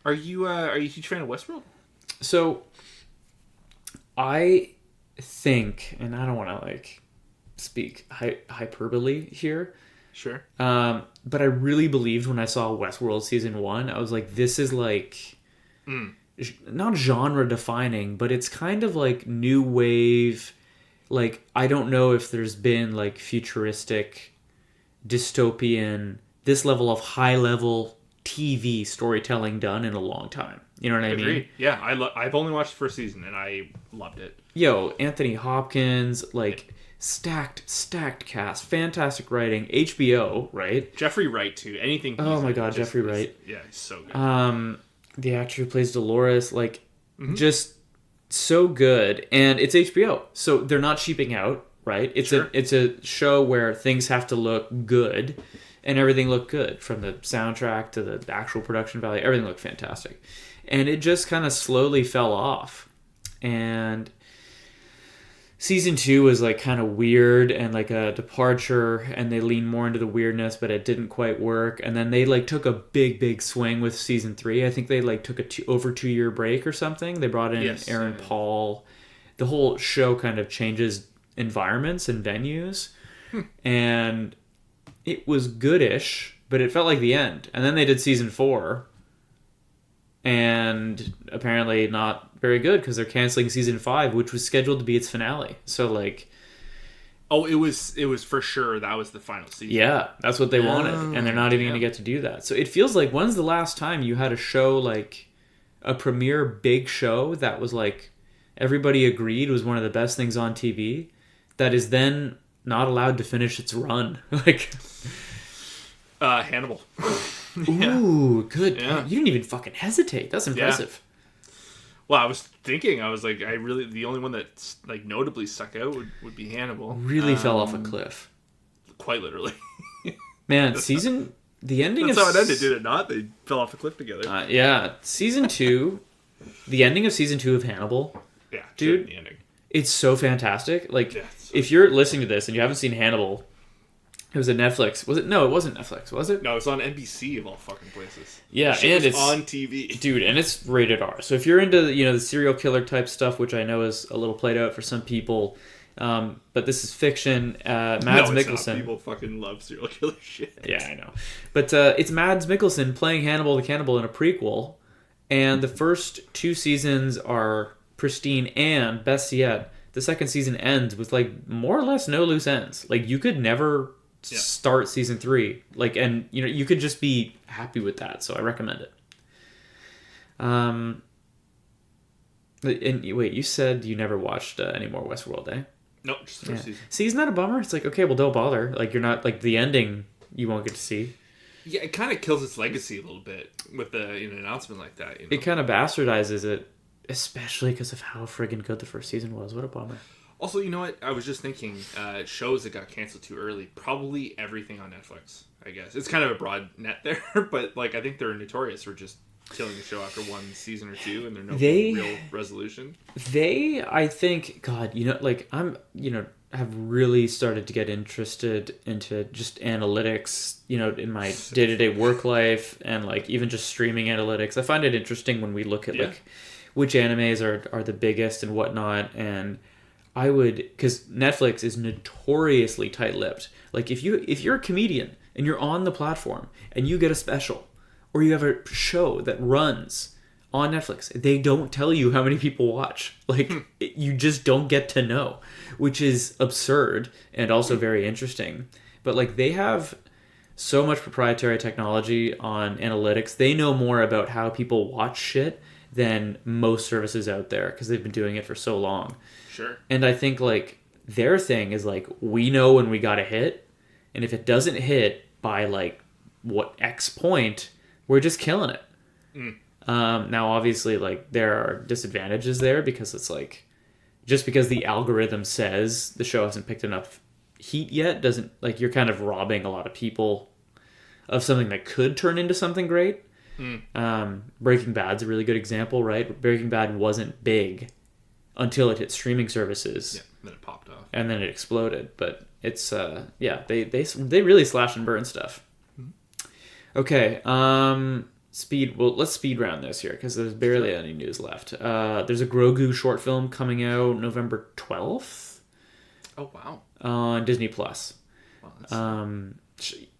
Are you a huge fan of Westworld? So I think, and I don't want to like speak hyperbole here. Sure. But I really believed when I saw Westworld season 1, I was like, this is like not genre defining, but it's kind of like new wave. Like, I don't know if there's been like futuristic, dystopian, this level of high level TV storytelling done in a long time. You know what I mean? Agreed. Yeah, I've only watched the first season and I loved it. Yo, Anthony Hopkins, like stacked cast, fantastic writing, HBO, right? Jeffrey Wright too. Anything. Oh my god, Jeffrey Wright. Yeah, he's so good. The actor who plays Dolores, like, just so good, and it's HBO, so they're not cheaping out, right? It's a show where things have to look good, and everything looked good, from the soundtrack to the actual production value. Everything looked fantastic, and it just kind of slowly fell off, and season 2 was like kind of weird and like a departure, and they leaned more into the weirdness, but it didn't quite work. And then they like took a big swing with season 3. I think they like took a over 2-year break or something. They brought in Aaron Paul. The whole show kind of changes environments and venues, and it was goodish, but it felt like the end. And then they did season 4, and apparently not very good because they're canceling season 5, which was scheduled to be its finale. So like, it was for sure that was the final season. Yeah, that's what they wanted, and they're not even going to get to do that. So it feels like, when's the last time you had a show, like a premiere big show that was like everybody agreed was one of the best things on TV, that is then not allowed to finish its run? Like Hannibal. Ooh, good. Yeah. You didn't even fucking hesitate. That's impressive. Yeah. Well, I was thinking, the only one that like notably stuck out would be Hannibal. Really fell off a cliff. Quite literally. Man, the ending That's how it ended, did it not? They fell off a cliff together. Yeah, season 2, the ending of season 2 of Hannibal. Yeah, dude, the ending. It's so fantastic. Like, if you're listening to this and you haven't seen Hannibal, it was at Netflix. Was it? No, it wasn't Netflix, was it? No, it's on NBC of all fucking places. Yeah, and it's on TV, dude, and it's rated R. So if you're into the serial killer type stuff, which I know is a little played out for some people, but this is fiction. Mads Mikkelsen. Not. People fucking love serial killer shit. Yeah, I know. But it's Mads Mikkelsen playing Hannibal the Cannibal in a prequel, and the first 2 seasons are pristine, and best yet, the second season ends with like more or less no loose ends. Like, you could never start season 3, like, and you could just be happy with that. So I recommend it. And wait, you said you never watched any more Westworld, eh? Nope, just the first season. See, isn't that a bummer? It's like, okay, well, don't bother. Like, you're not, like, the ending you won't get to see. Yeah, it kind of kills its legacy a little bit with the an announcement like that. It kind of bastardizes it, especially because of how friggin' good the first season was. What a bummer. Also, you know what? I was just thinking, shows that got canceled too early. Probably everything on Netflix, I guess. It's kind of a broad net there, but like, I think they're notorious for just killing the show after 1 season or 2, and there's no real resolution. I think, God, like, have really started to get interested into just analytics, in my day-to-day work life, and like even just streaming analytics. I find it interesting when we look at like which animes are the biggest and whatnot, and because Netflix is notoriously tight-lipped. Like, if you're a comedian and you're on the platform and you get a special, or you have a show that runs on Netflix, they don't tell you how many people watch. Like, you just don't get to know, which is absurd and also very interesting. But like, they have so much proprietary technology on analytics. They know more about how people watch shit than most services out there because they've been doing it for so long. Sure. And I think, like, their thing is, like, we know when we got a hit, and if it doesn't hit by, like, what X point, we're just killing it. Now, obviously, like, there are disadvantages there because it's, like, just because the algorithm says the show hasn't picked enough heat yet doesn't, like, you're kind of robbing a lot of people of something that could turn into something great. Breaking Bad's a really good example, right? Breaking Bad wasn't big until it hit streaming services. Yeah, then it popped off. And then it exploded. But it's, they really slash and burn stuff. Okay, let's speed round this here, because there's barely any news left. There's a Grogu short film coming out November 12th. Oh, wow. On Disney+. Wow,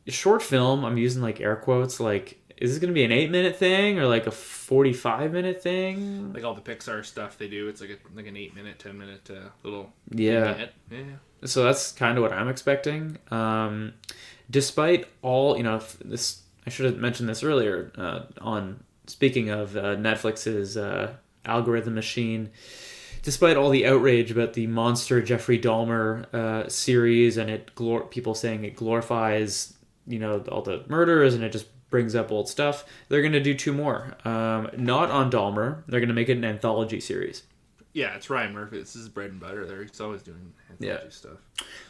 short film, I'm using, like, air quotes, like, is this going to be an 8-minute thing or like a 45-minute thing? Like all the Pixar stuff they do, it's like an 8-minute, 10-minute little vignette. Yeah. So that's kind of what I'm expecting. Despite all, this, I should have mentioned this earlier on speaking of Netflix's algorithm machine. Despite all the outrage about the monster Jeffrey Dahmer series and people saying it glorifies, all the murders and it just brings up old stuff, they're going to do 2 more. Not on Dahmer. They're going to make it an anthology series. Yeah, it's Ryan Murphy. This is bread and butter. He's always doing anthology stuff.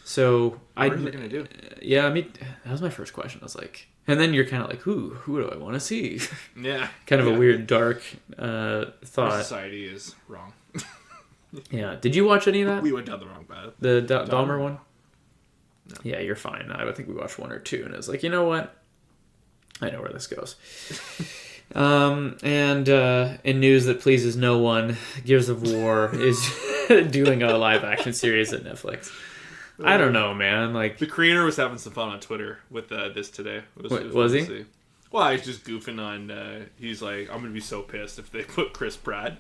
So what are they going to do? Yeah, I mean, that was my first question. I was like, and then you're kind of like, who do I want to see? Yeah. Kind of a weird, dark thought. Our society is wrong. Yeah. Did you watch any of that? We went down the wrong path. The Dahmer one? No. Yeah, you're fine. I think we watched 1 or 2, and I was like, you know what? I know where this goes. And in news that pleases no one, Gears of War is doing a live-action series at Netflix. I don't know, man. Like, the creator was having some fun on Twitter with this today. Was he? Well, he's just goofing on. He's like, I'm gonna be so pissed if they put Chris Pratt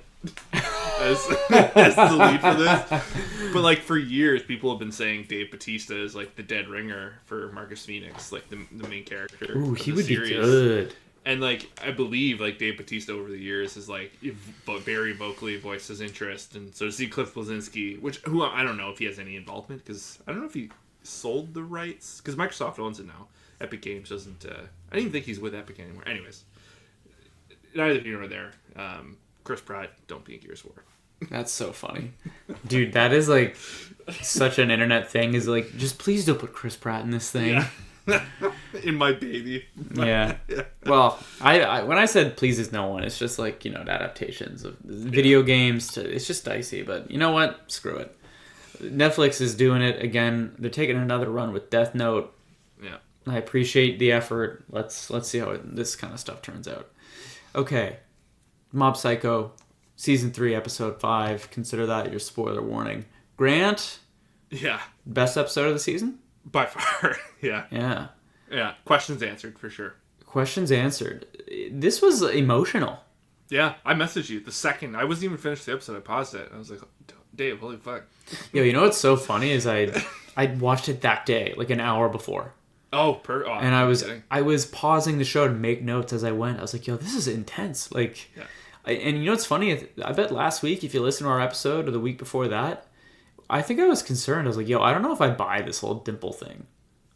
as the lead for this. But like for years, people have been saying Dave Bautista is like the dead ringer for Marcus Phoenix, like the main character. Ooh, he would series. be good. And like I believe like Dave Bautista over the years is like very vocally voiced his interest, and so to see Cliff Bleszinski, who I don't know if he has any involvement, because I don't know if he sold the rights, because Microsoft owns it now. Epic Games doesn't. I don't even think he's with Epic anymore. Anyways, neither here nor there. Chris Pratt, don't be in Gears of War. That's so funny, dude. That is like such an internet thing. Is like, just please don't put Chris Pratt in this thing. Yeah. In my baby. Yeah. Well, I when I said pleases no one, it's just like, adaptations of video games to, it's just dicey. But you know what? Screw it. Netflix is doing it again. They're taking another run with Death Note. Yeah. I appreciate the effort. Let's see how this kind of stuff turns out. Okay. Mob Psycho, Season 3, Episode 5. Consider that your spoiler warning. Grant? Yeah. Best episode of the season? By far. Yeah. Yeah. Yeah. Questions answered for sure. Questions answered. This was emotional. Yeah. I messaged you the second. I wasn't even finished the episode. I paused it. I was like, Dave, holy fuck. Yo, you know what's so funny is I watched it that day, like an hour before. And I was pausing the show to make notes as I went. I was like, yo, this is intense. Like, yeah. And you know what's funny? I bet last week, if you listen to our episode or the week before that, I think I was concerned. I was like, yo, I don't know if I buy this whole dimple thing.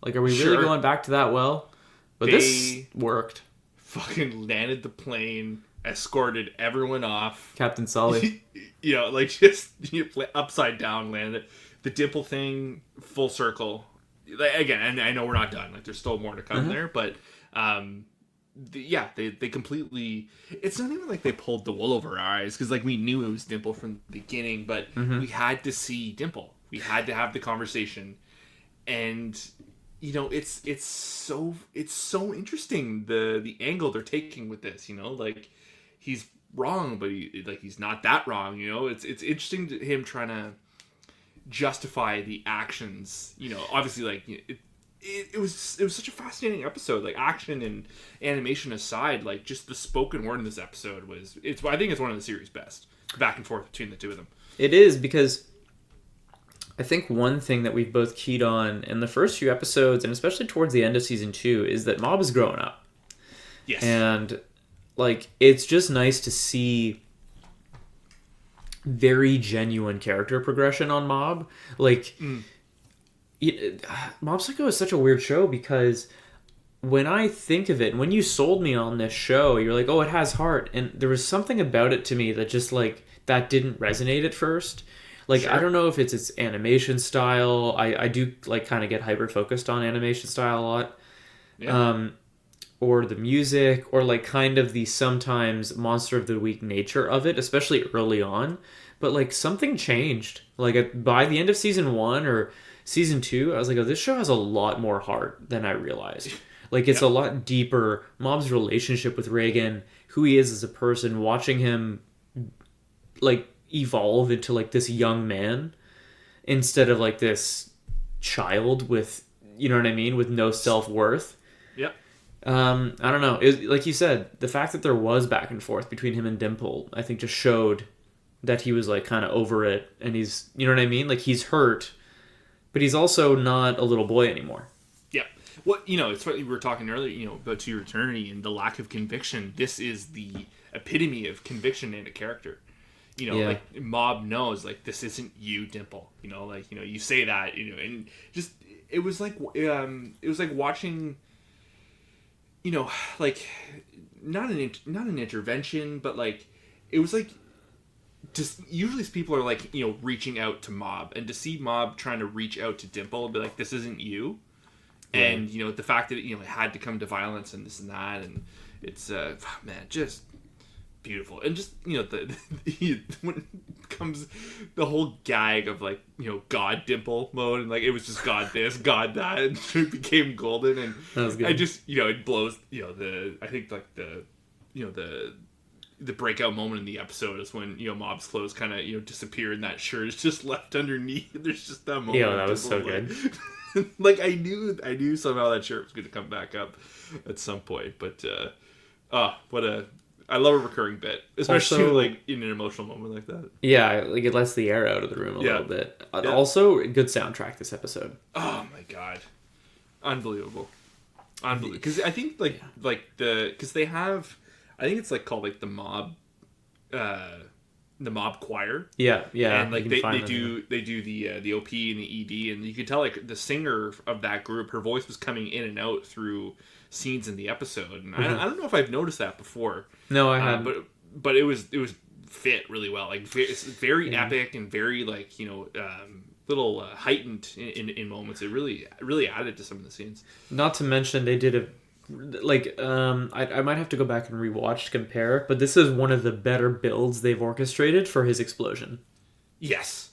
Like, are we really going back to that well? But this worked. Fucking landed the plane, escorted everyone off. Captain Sully. Just upside down landed. The dimple thing, full circle. Again, and I know we're not done. Like, there's still more to come there, but they completely. It's not even like they pulled the wool over our eyes, because like we knew it was Dimple from the beginning, but we had to see Dimple. We had to have the conversation, and it's so interesting the angle they're taking with this. Like he's wrong, but he's not that wrong. It's interesting to him trying to justify the actions. Obviously, like it was such a fascinating episode. Like, action and animation aside, like just the spoken word in this episode I think it's one of the series' best, back and forth between the two of them. It is, because I think one thing that we've both keyed on in the first few episodes, and especially towards the end of season 2, is that Mob is growing up. Yes. And like, it's just nice to see very genuine character progression on Mob. Like, Mob Psycho is such a weird show because when I think of it, when you sold me on this show, you're like, oh, it has heart. And there was something about it to me that just, like, that didn't resonate at first. Like, sure. I don't know if it's its animation style. I do, like, kind of get hyper-focused on animation style a lot. Yeah. Or the music, or, like, kind of the sometimes monster of the week nature of it, especially early on. But, like, something changed. Like, by the end of season 1 or season 2, I was like, oh, this show has a lot more heart than I realized. Like, it's a lot deeper. Mob's relationship with Reagan, who he is as a person, watching him, like, evolve into, like, this young man instead of, like, this child with, you know what I mean, with no self-worth. Yep. I don't know. Like you said, the fact that there was back and forth between him and Dimple, I think just showed that he was, like, kind of over it. And he's, you know what I mean? Like, he's hurt, but he's also not a little boy anymore. Yeah. Well, you know, it's funny, we were talking earlier, you know, about To Your Eternity and the lack of conviction. This is the epitome of conviction in a character. You know, like, Mob knows, like, this isn't you, Dimple. You know, like, you know, you say that, you know, and just, it was like watching, you know, like, not an intervention, but, like, it was like, just, usually people are, like, you know, reaching out to Mob, and to see Mob trying to reach out to Dimple and be like, this isn't you. Yeah. And, you know, the fact that, you know, it had to come to violence and this and that, and it's, man, just beautiful. And just, you know, when it comes the whole gag of, like, you know, God Dimple mode, and, like, it was just God this, God that, and it became golden, and I just, you know, it blows, you know, I think, like, you know, the breakout moment in the episode is when, you know, Mob's clothes kind of, you know, disappear and that shirt is just left underneath. There's just that moment. Yeah, that was so good. Like, I knew somehow that shirt was going to come back up at some point, but I love a recurring bit, especially also, like, in an emotional moment like that. Yeah, like, it lets the air out of the room a little bit. Yeah. Also, good soundtrack this episode. Oh my god, unbelievable. Because I think because they have, I think it's, like, called, like, the Mob choir. Yeah, and, like, they do the OP and the ED, and you can tell, like, the singer of that group, her voice was coming in and out through scenes in the episode, and I don't know if I've noticed that before. No, I haven't. But it was fit really well. Like, it's very epic and very, like, you know, little heightened in moments. It really added to some of the scenes. Not to mention they did I might have to go back and rewatch to compare, but this is one of the better builds they've orchestrated for his explosion. Yes.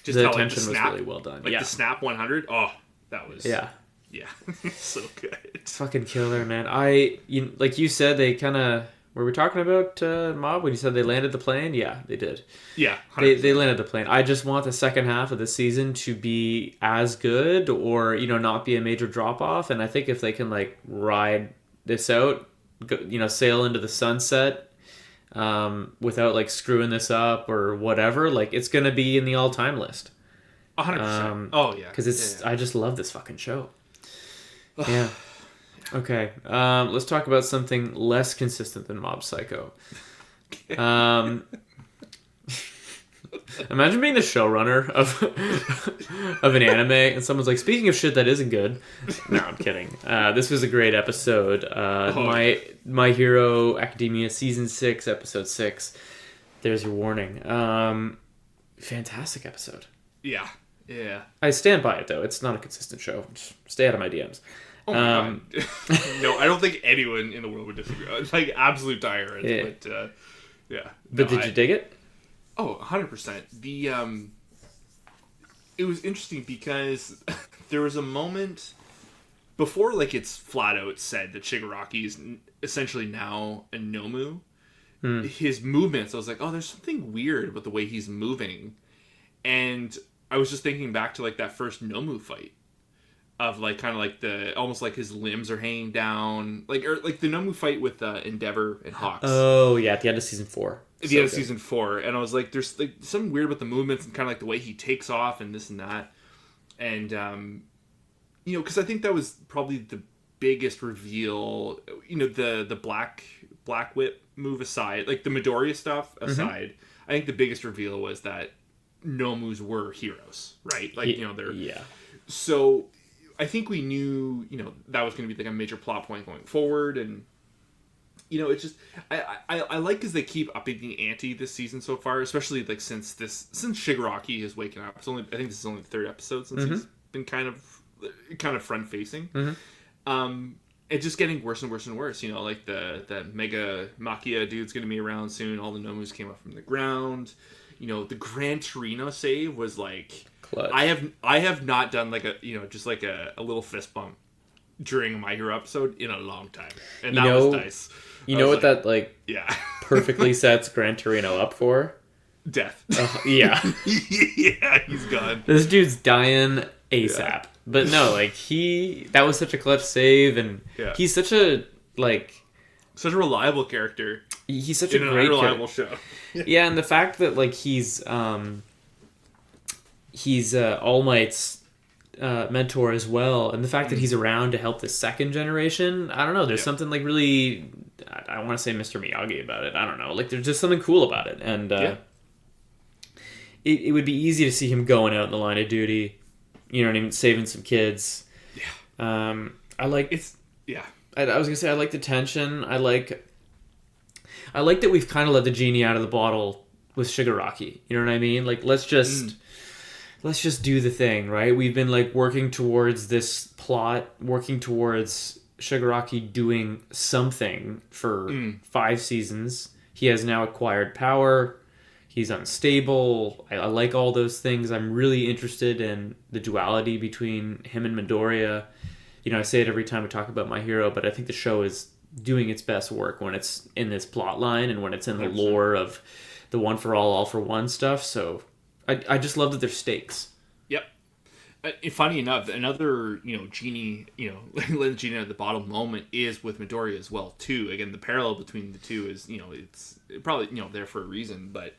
Just the attention was really well done. Like, the Snap 100. Oh, that was... Yeah. So good. It's fucking killer, man. Like you said, they kind of... Were we talking about Mob when you said they landed the plane? Yeah, they did. Yeah, they landed the plane. I just want the second half of the season to be as good, or, you know, not be a major drop off. And I think if they can, like, ride this out, you know, sail into the sunset without, like, screwing this up or whatever, like, it's gonna be in the all time list. 100%. Oh yeah, because I just love this fucking show. Yeah. Okay. Let's talk about something less consistent than Mob Psycho. Imagine being the showrunner of an anime and someone's like, speaking of shit that isn't good. No, I'm kidding. This was a great episode. My Hero Academia Season 6, Episode 6. There's your warning. Fantastic episode. Yeah. I stand by it, though. It's not a consistent show. Just stay out of my DMs. Oh my God. No, I don't think anyone in the world would disagree. It's like absolute tyrant, but yeah. But did you dig it? Oh, 100%. It was interesting because there was a moment before, like, it's flat out said that Shigaraki is essentially now a Nomu. His movements, I was like, oh, there's something weird about the way he's moving. And I was just thinking back to, like, that first Nomu fight. Of, like, kind of like almost like his limbs are hanging down. Like the Nomu fight with Endeavor and Hawks. Oh, yeah, at the end of season 4. At the end of season 4. And I was like, there's, like, something weird with the movements and kind of like the way he takes off and this and that. And, you know, because I think that was probably the biggest reveal, you know, the Black Whip move aside, like the Midoriya stuff aside. I think the biggest reveal was that Nomus were heroes, right? Like, they're... Yeah. So I think we knew, that was going to be like a major plot point going forward, and it's just I like as they keep upping the ante this season so far, especially like since Shigaraki has waken up. I think this is only the third episode since he's been kind of front facing. It's just getting worse and worse and worse. Like the Mega Machia dude's going to be around soon. All the Nomus came up from the ground. The Gran Torino save was like clutch. I have not done like just like a little fist bump during a My Hero episode in a long time, and that was nice. You know what that yeah perfectly sets Gran Torino up for? Death. Yeah. Yeah, he's gone. This dude's dying ASAP. Yeah. But no, that was such a clutch save, and he's such a reliable character. He's such a great unreliable show. Yeah, and the fact that he's All Might's mentor as well, and the fact that he's around to help the second generation, I don't know, there's something really, I don't want to say Mr. Miyagi about it, I don't know, there's just something cool about it, and it would be easy to see him going out in the line of duty, you know what I mean, saving some kids. I was gonna say I like the tension. I like that we've kind of let the genie out of the bottle with Shigaraki. You know what I mean? Let's just do the thing, right? We've been working towards this plot, working towards Shigaraki doing something for 5 seasons. He has now acquired power. He's unstable. I like all those things. I'm really interested in the duality between him and Midoriya. I say it every time we talk about My Hero, but I think the show is doing its best work when it's in this plot line and when it's in the lore of the one for all for one stuff. So I just love that there's stakes. Yep. Funny enough, another genie, letting genie at the bottom moment is with Midoriya as well too. Again, the parallel between the two is it's probably there for a reason, but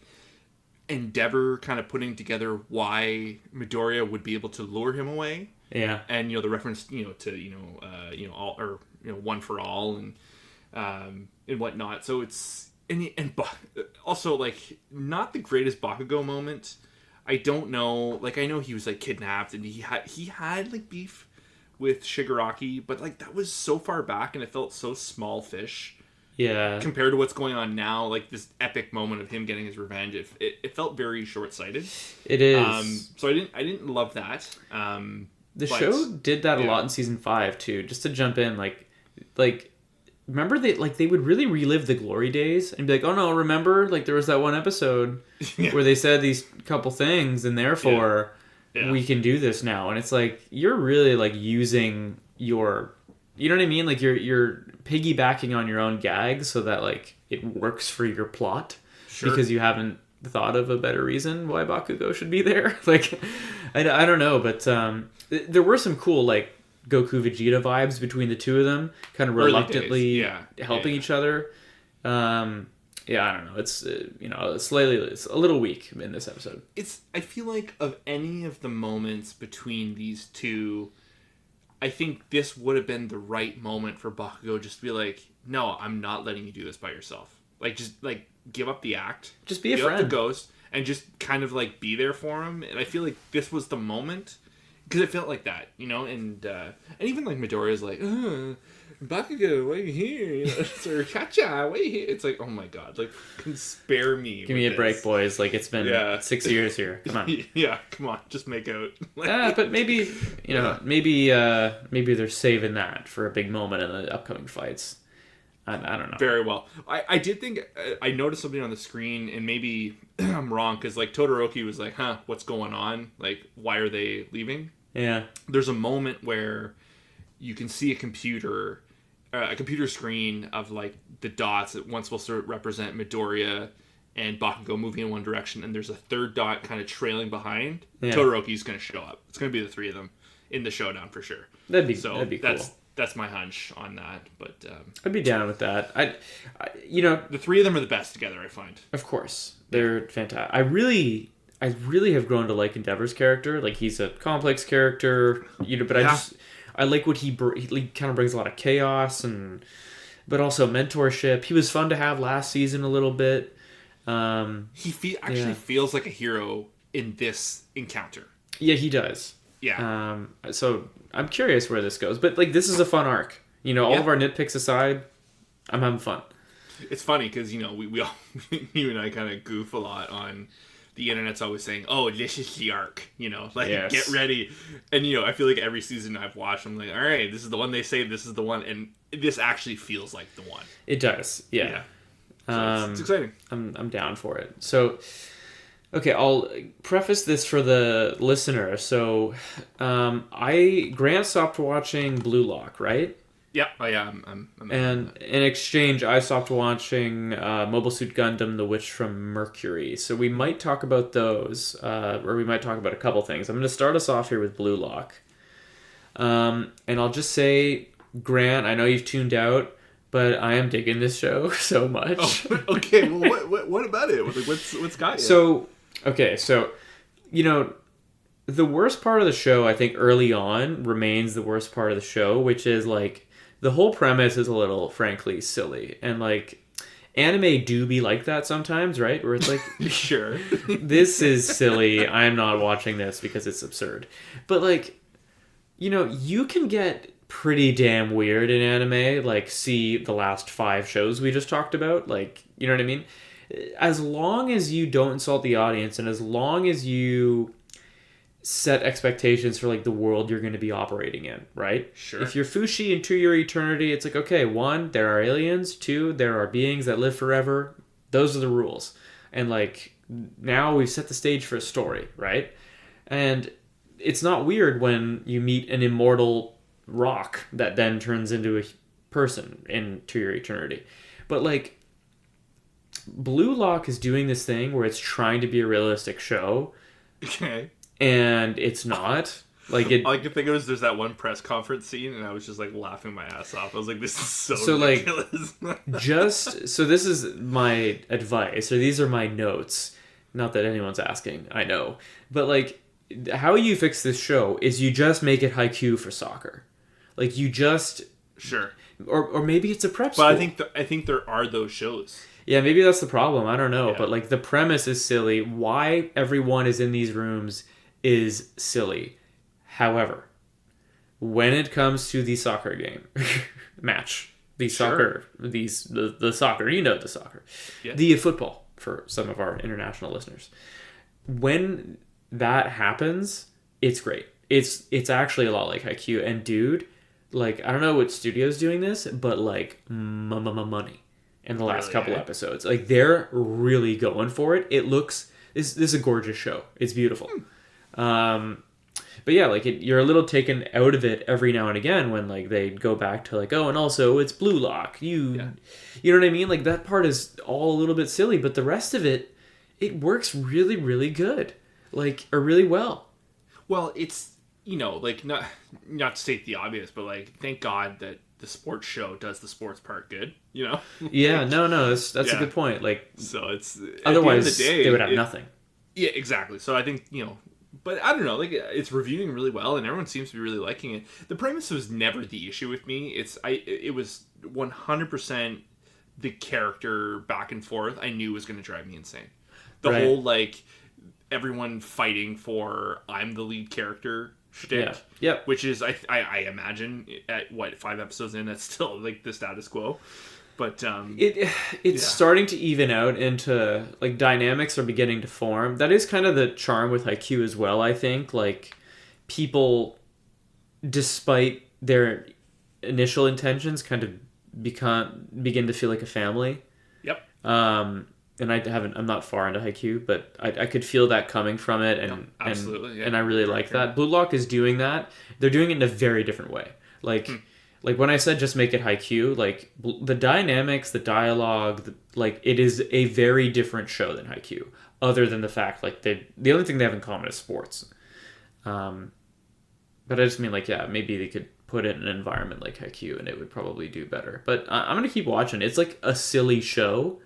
Endeavor kind of putting together why Midoriya would be able to lure him away. Yeah. And the reference to all or one for all and whatnot. So it's and also not the greatest Bakugo moment. I don't know. I know he was kidnapped and he had beef with Shigaraki, but that was so far back and it felt so small fish. Yeah. Compared to what's going on now, this epic moment of him getting his revenge, it felt very short-sighted. It is. So I didn't love that. The show did that a lot in season 5 too. Just to jump in, remember they would really relive the glory days and be like, oh no, remember there was that one episode where they said these couple things and therefore we can do this now. And it's you're really using your, you know what I mean? You're piggybacking on your own gags so that it works for your plot because you haven't thought of a better reason why Bakugo should be there. I don't know, but there were some cool Goku Vegeta vibes between the two of them, kind of reluctantly helping each other. I don't know. It's it's a little weak in this episode. I feel of any of the moments between these two, I think this would have been the right moment for Bakugo just to be no, I'm not letting you do this by yourself. Give up the act. Just be a friend. Give up the ghost and just kind of be there for him. And I feel this was the moment because it felt like that, and even Midoriya's Bakugo, why are you here? Or Kacha, why are you here? It's oh my god, can spare me. Give me a break, boys. It's been 6 years here. Come on. Yeah, come on, just make out. But maybe maybe they're saving that for a big moment in the upcoming fights. I don't know. Very well. I did think I noticed something on the screen, and maybe I'm wrong because Todoroki was what's going on? Why are they leaving? Yeah. There's a moment where you can see a computer screen of the dots that once will sort of represent Midoriya and Bakugo moving in one direction, and there's a third dot kind of trailing behind. Yeah. Todoroki's going to show up. It's going to be the 3 of them in the showdown for sure. That'd be cool. That's my hunch on that, but I'd be down with that. The 3 of them are the best together, I find. Of course, they're fantastic. I really have grown to like Endeavor's character. He's a complex character, but I like what he kind of brings a lot of chaos but also mentorship. He was fun to have last season a little bit. He actually feels like a hero in this encounter. Yeah, he does. Yeah. So I'm curious where this goes, but like this is a fun arc. You know, all of our nitpicks aside, I'm having fun. It's funny because you know we all you and I kind of goof a lot on the internet's always saying, "Oh, this is the arc," you know, like get ready. And you know, I feel like every season I've watched, I'm like, all right, this is the one they say, this is the one, and this actually feels like the one. It does, yeah. So it's exciting. I'm down for it. So, okay, I'll preface this for the listener. So, Grant stopped watching Blue Lock, right? Yeah, I'm and in exchange, I stopped watching Mobile Suit Gundam: The Witch from Mercury. So we might talk about those, or we might talk about a couple things. I'm going to start us off here with Blue Lock, and I'll just say, Grant, I know you've tuned out, but I am digging this show so much. Oh, okay, well, what about it? What's got you? So, you know, the worst part of the show, I think, early on remains the worst part of the show, which is like. The whole premise is a little, frankly, silly. And, like, anime do be like that sometimes, right? Where it's like, sure, this is silly. I'm not watching this because it's absurd. But, like, you know, you can get pretty damn weird in anime. Like, see the last 5 shows we just talked about. Like, you know what I mean? As long as you don't insult the audience and as long as you set expectations for like the world you're going to be operating in, right? Sure. If you're Fushi into Your Eternity, it's like, okay, 1, there are aliens. 2, there are beings that live forever. Those are the rules. And like now we've set the stage for a story, right? And it's not weird when you meet an immortal rock that then turns into a person into Your Eternity. But like Blue Lock is doing this thing where it's trying to be a realistic show. Okay. And it's not. Like all I could think of is there's that one press conference scene, and I was just like laughing my ass off. I was like, "This is so ridiculous." Like, so this is my advice, or these are my notes. Not that anyone's asking, I know, but like, how you fix this show is you just make it haiku for soccer. Like you just or maybe it's a prep school. But I think there are those shows. Yeah, maybe that's the problem. I don't know, but like the premise is silly. Why everyone is in these rooms is silly. However, when it comes to the soccer game match, the soccer, the soccer, you know, the soccer, the football for some of our international listeners, when that happens, it's great. It's actually a lot like Haikyuu. And dude, like I don't know what studio's doing this, but like money in the last couple episodes, like they're really going for it. It looks this is a gorgeous show. It's beautiful. But yeah, like you're a little taken out of it every now and again when like they go back to like, oh, and also it's Blue Lock. You know what I mean? Like that part is all a little bit silly, but the rest of it works really, really good, like or really well. Well, it's like not to state the obvious, but like thank God that the sports show does the sports part good. Yeah, no, that's a good point. Like so it's otherwise at the end of the day, they would have nothing. Yeah, exactly. So I think but I don't know, like it's reviewing really well and everyone seems to be really liking it. The premise was never the issue with me. It was 100% the character back and forth I knew was going to drive me insane. The whole like everyone fighting for I'm the lead character shtick. Yeah. Which is I imagine at 5 episodes in that's still like the status quo. But it's starting to even out into like dynamics are beginning to form. That is kind of the charm with Haikyuu as well, I think. Like people, despite their initial intentions, kind of begin to feel like a family. Yep. And I'm not far into Haikyuu, but I could feel that coming from it, and absolutely, and I really like that. Blue Lock is doing that. They're doing it in a very different way. Like when I said just make it Haikyuu, like the dynamics, the dialogue, like it is a very different show than Haikyuu. Other than the fact, like the only thing they have in common is sports. But I just mean like maybe they could put it in an environment like Haikyuu and it would probably do better. But I'm gonna keep watching. It's like a silly show,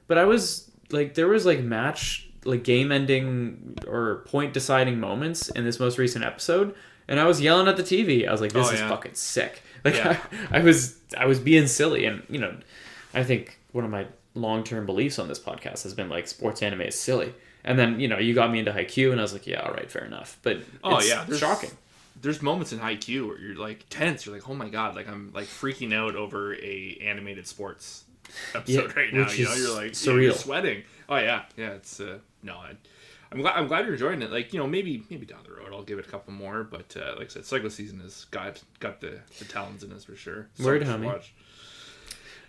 but I was like there was like game ending or point deciding moments in this most recent episode, and I was yelling at the TV. I was like, this is fucking sick. Like I was being silly, and I think one of my long-term beliefs on this podcast has been like sports anime is silly. And then, you got me into Haikyuu and I was like, yeah, all right, fair enough. But it's shocking. There's moments in Haikyuu where you're like tense. You're like, oh my God, like I'm like freaking out over a animated sports episode right now. You're like, surreal. You're sweating. Oh yeah. It's no, I'm glad you're enjoying it. Like, maybe down the road I'll give it a couple more, but like I said, cycle season has got the talents in us for sure. Word, homie.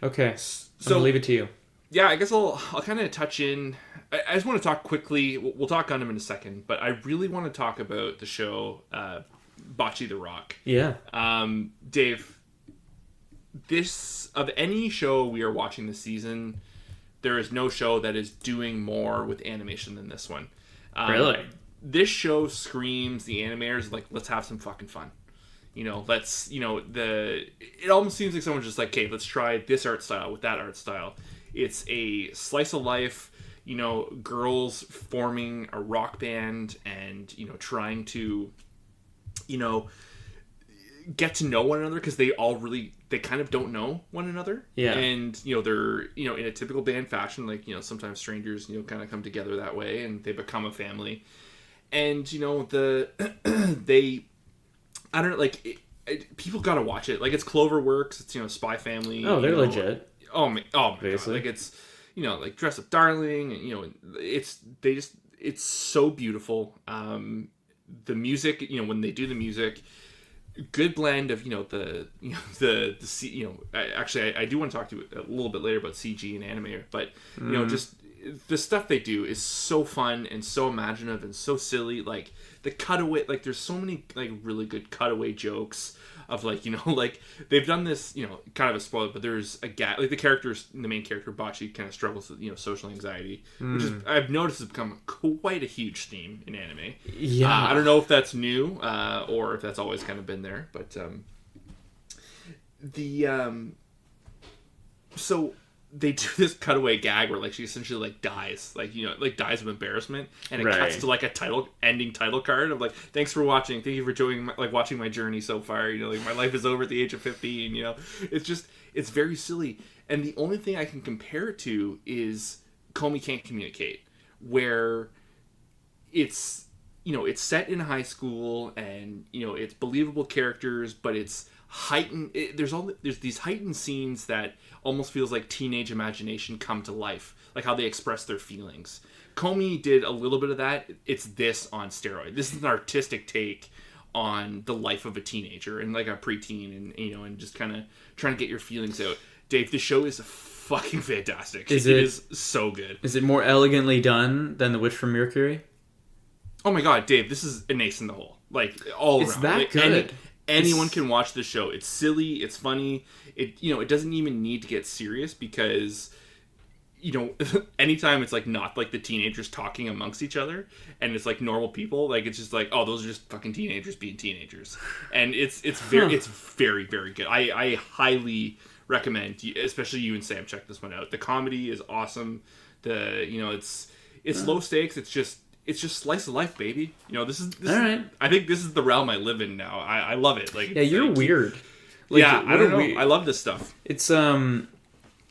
Okay, so I'll leave it to you. Yeah, I guess I'll kind of touch in. I just want to talk quickly. We'll talk Gundam in a second, but I really want to talk about the show Bocchi the Rock. Yeah. Dave, this of any show we are watching this season, there is no show that is doing more with animation than this one. Really? This show screams the animators like, let's have some fucking fun. It almost seems like someone's just like, okay, let's try this art style with that art style. It's a slice of life, girls forming a rock band and, trying to, get to know one another because they kind of don't know one another. Yeah. And, they're, in a typical band fashion, like, sometimes strangers, kind of come together that way and they become a family. And, I don't know, like, people gotta watch it. Like, it's Cloverworks, it's, Spy Family. Oh, they're legit. Oh my God. Like, it's, like Dress Up Darling, and, it's so beautiful. The music, when they do the music, good blend of, actually, I do want to talk to you a little bit later about CG and anime, but, just the stuff they do is so fun and so imaginative and so silly. Like, the cutaway, like, there's so many, like, really good cutaway jokes of, like, like, they've done this, kind of a spoiler, but there's a gag, like, the main character, Bocchi, kind of struggles with, social anxiety, which is, I've noticed has become quite a huge theme in anime. Yeah. I don't know if that's new, or if that's always kind of been there, but, so they do this cutaway gag where, like, she essentially, like, dies, like, like, dies of embarrassment, and it cuts to, like, a ending title card of, like, thanks for watching, thank you for enjoying watching my journey so far, like, my life is over at the age of 15, it's very silly. And the only thing I can compare it to is Komi Can't Communicate, where it's, it's set in high school, and, it's believable characters, but it's heightened. There's these heightened scenes that almost feels like teenage imagination come to life, like how they express their feelings. Komi did a little bit of that. It's this on steroid. This is an artistic take on the life of a teenager and, like, a preteen, and and just kind of trying to get your feelings out. Dave, the show is fucking fantastic. It is so good. Is it more elegantly done than The Witch from Mercury? Oh my God, Dave, this is an ace in the hole. Like, all around. It's that good. Anyone can watch this show. It's silly. It's funny. It doesn't even need to get serious because, anytime it's, like, not, like, the teenagers talking amongst each other and it's, like, normal people, like, it's just like, oh, those are just fucking teenagers being teenagers. And it's very very good. I highly recommend, especially you and Sam, check this one out. The comedy is awesome. It's low stakes. It's just slice of life, baby. This is all right. I think this is the realm I live in now. I love it. Like, yeah, you're weird. Like, yeah, I don't know. I love this stuff. It's when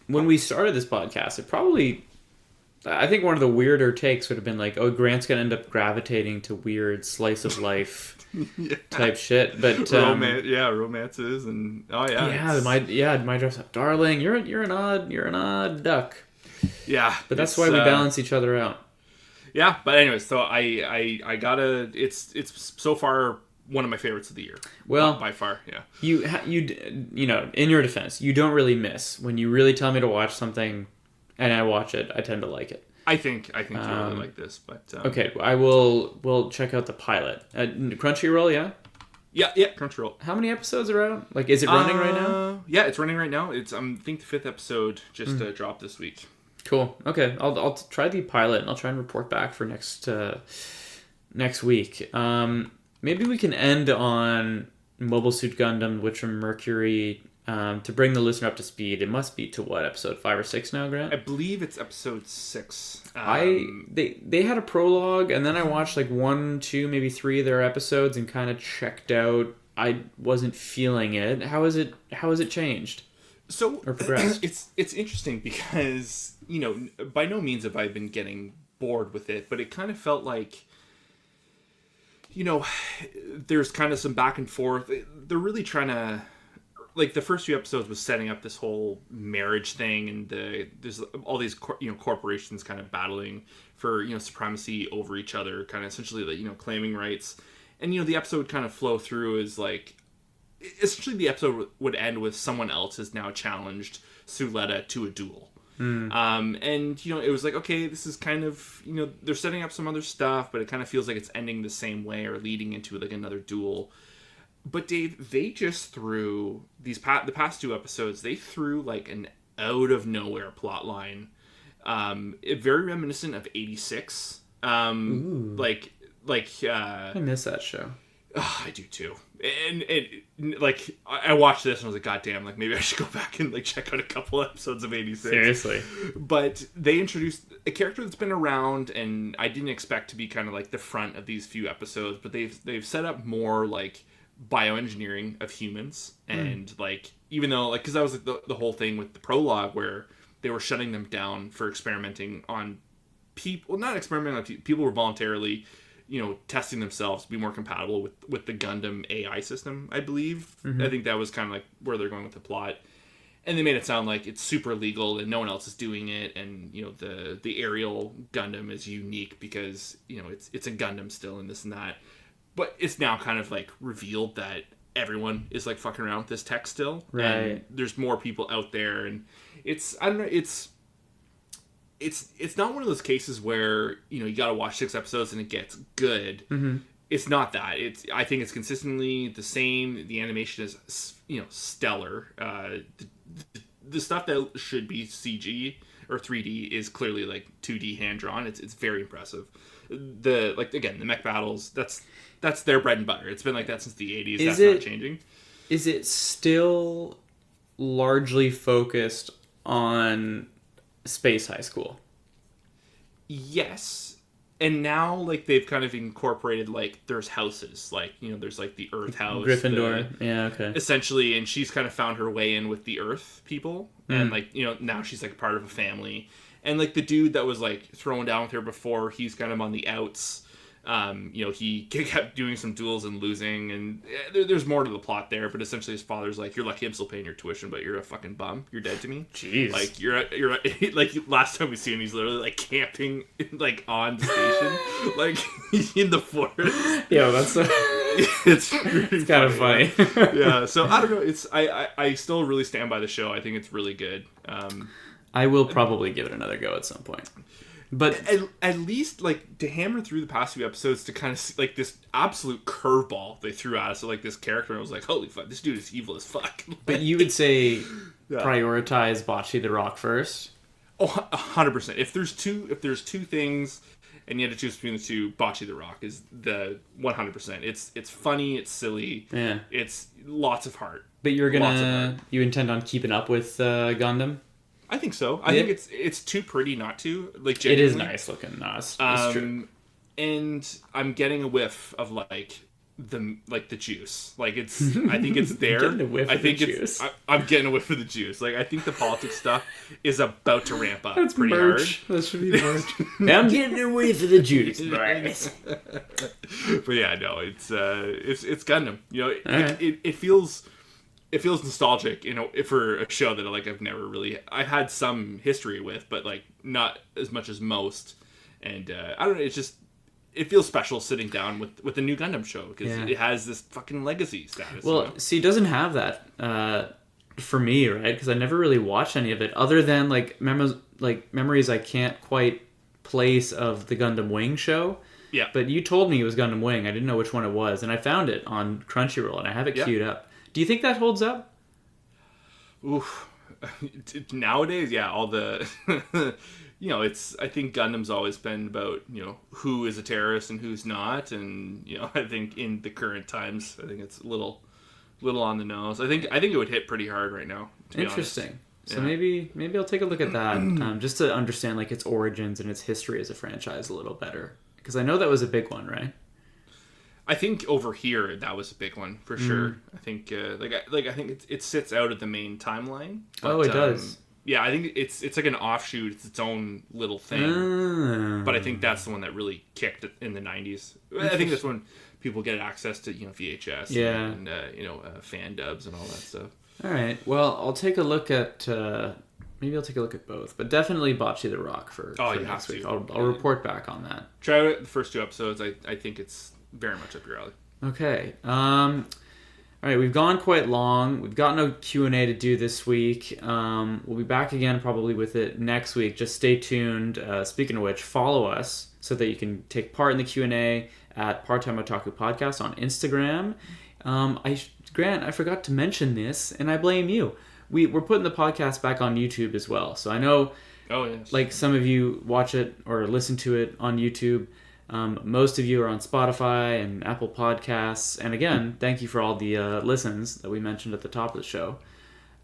we started this podcast, I think one of the weirder takes would have been like, oh, Grant's gonna end up gravitating to weird slice of life type shit. But romances and my Dress Up Darling. You're an odd duck. Yeah, but that's why we balance each other out. Yeah, but anyways, so I gotta. It's so far one of my favorites of the year. Well, by far, yeah. You in your defense, you don't really miss when you really tell me to watch something, and I watch it. I tend to like it. I think you really like this, but okay, we'll check out the pilot. Crunchyroll, yeah. Yeah, Crunchyroll. How many episodes are out? Like, is it running right now? Yeah, it's running right now. It's I think the 5th episode just dropped this week. Cool. Okay, I'll try the pilot and I'll try and report back for next week. Maybe we can end on Mobile Suit Gundam, Witch from Mercury, to bring the listener up to speed. It must be to what, episode 5 or 6 now, Grant? I believe it's episode 6. They had a prologue, and then I watched like 1, 2, maybe 3 of their episodes and kind of checked out. I wasn't feeling it. How has it changed? So or progressed? it's interesting because, you know, by no means have I been getting bored with it, but it kind of felt like, you know, there's kind of some back and forth. They're really trying to, like, the first few episodes was setting up this whole marriage thing, and there's all these corporations kind of battling for, you know, supremacy over each other, kind of essentially, like, you know, claiming rights. And, you know, the episode would kind of flow through as, like, essentially the episode would end with someone else has now challenged Suletta to a duel. And, you know, it was like, okay, this is kind of, you know, they're setting up some other stuff, but it kind of feels like it's ending the same way or leading into, like, another duel. But Dave, they just threw the past 2 episodes, they threw, like, an out of nowhere plot line. Very reminiscent of 86. I miss that show. Oh, I do too. And like, I watched this and I was like, God damn, like, maybe I should go back and, like, check out a couple episodes of 86. Seriously. But they introduced a character that's been around, and I didn't expect to be kind of like the front of these few episodes, but they've set up more, like, bioengineering of humans. And, like, even though, like, because that was, like, the whole thing with the prologue where they were shutting them down for experimenting on people, not experimenting on people, people were voluntarily, you know, testing themselves to be more compatible with the Gundam AI system, I believe. I think that was kind of like where they're going with the plot. And they made it sound like it's super legal and no one else is doing it. And, you know, the aerial Gundam is unique because, you know, it's a Gundam still and this and that. But it's now kind of, like, revealed that everyone is, like, fucking around with this tech still. Right. And there's more people out there. And it's, I don't know, it's not one of those cases where, you know, you got to watch 6 episodes and it gets good. It's not that. I think it's consistently the same. The animation is, you know, stellar. The stuff that should be CG or 3D is clearly, like, 2D hand drawn. It's very impressive. The mech battles, that's their bread and butter. It's been like that since the 80s. That's not changing. Is it still largely focused on Space High School? Yes. And now, like, they've kind of incorporated, like, there's houses. Like, you know, there's, like, the Earth house. Gryffindor. Yeah, okay. Essentially, and she's kind of found her way in with the Earth people. And, like, you know, now she's, like, part of a family. And, like, the dude that was, like, thrown down with her before, he's kind of on the outs. You know, he kept doing some duels and losing, and there's more to the plot there, but essentially his father's like, you're lucky I'm still paying your tuition, but you're a fucking bum. You're dead to me. Jeez. Like, you're like, last time we see him, he's literally, like, camping, like, on the station, like, in the forest. Yeah, that's it's kind of funny. Yeah, so I don't know, I still really stand by the show. I think it's really good. I will probably give it another go at some point. But at least, like, to hammer through the past few episodes to kind of see, like, this absolute curveball they threw at us. So, like, this character, and I was like, holy fuck, this dude is evil as fuck. But you would say prioritize Bocchi the Rock first? Oh, 100%. If there's two things, and you had to choose between the two, Bocchi the Rock is the 100%. It's funny, it's silly, yeah, it's lots of heart. But you intend on keeping up with Gundam? I think so. I think it's too pretty not to. Like, genuinely. It is nice looking. No, it's true. And I'm getting a whiff of, like, the juice. Like, it's. I think it's there. Getting a whiff of the juice. I'm getting a whiff of the juice. Like, I think the politics stuff is about to ramp up. That's pretty merch. hard. That should be merch. I'm getting a whiff of the juice. But yeah, no, it's Gundam. You know, Right. It feels. It feels nostalgic, you know, for a show that, like, I've had some history with, but, like, not as much as most. And I don't know, it feels special sitting down with a new Gundam show because it has this fucking legacy status. Well, you know? see, it doesn't have that for me, right? Because I never really watched any of it other than, like, memories I can't quite place of the Gundam Wing show. Yeah. But you told me it was Gundam Wing. I didn't know which one it was, and I found it on Crunchyroll, and I have it queued up. Do you think that holds up? Oof. Nowadays, yeah, all the... you know, I think Gundam's always been about, you know, who is a terrorist and who's not. And, you know, I think in the current times, I think it's a little on the nose. I think it would hit pretty hard right now, to be honest. Interesting. So maybe I'll take a look at that just to understand, like, its origins and its history as a franchise a little better. Because I know that was a big one, right? I think over here that was a big one for sure. I think I think it sits out of the main timeline. But, it does. Yeah, I think it's like an offshoot. It's its own little thing. But I think that's the one that really kicked it in the 90s. I think that's when people get access to VHS and fan dubs and all that stuff. All right. Well, I'll take a look at. Maybe I'll take a look at both, but definitely Bocchi the Rock for next week. I'll report back on that. Try out the first 2 episodes. I think it's very much up your alley. Okay. All right. We've gone quite long. We've got no Q&A to do this week. We'll be back again probably with it next week. Just stay tuned. Speaking of which, follow us so that you can take part in the Q&A at Part-Time Otaku Podcast on Instagram. Grant, I forgot to mention this, and I blame you. We're putting the podcast back on YouTube as well. So I know like some of you watch it or listen to it on YouTube. Most of you are on Spotify and Apple Podcasts. And again, thank you for all the listens that we mentioned at the top of the show.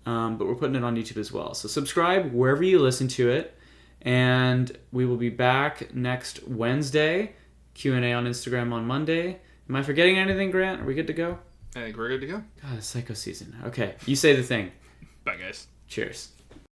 But we're putting it on YouTube as well. So subscribe wherever you listen to it. And we will be back next Wednesday. Q&A on Instagram on Monday. Am I forgetting anything, Grant? Are we good to go? I think we're good to go. God, it's Psycho season. Okay, you say the thing. Bye, guys. Cheers.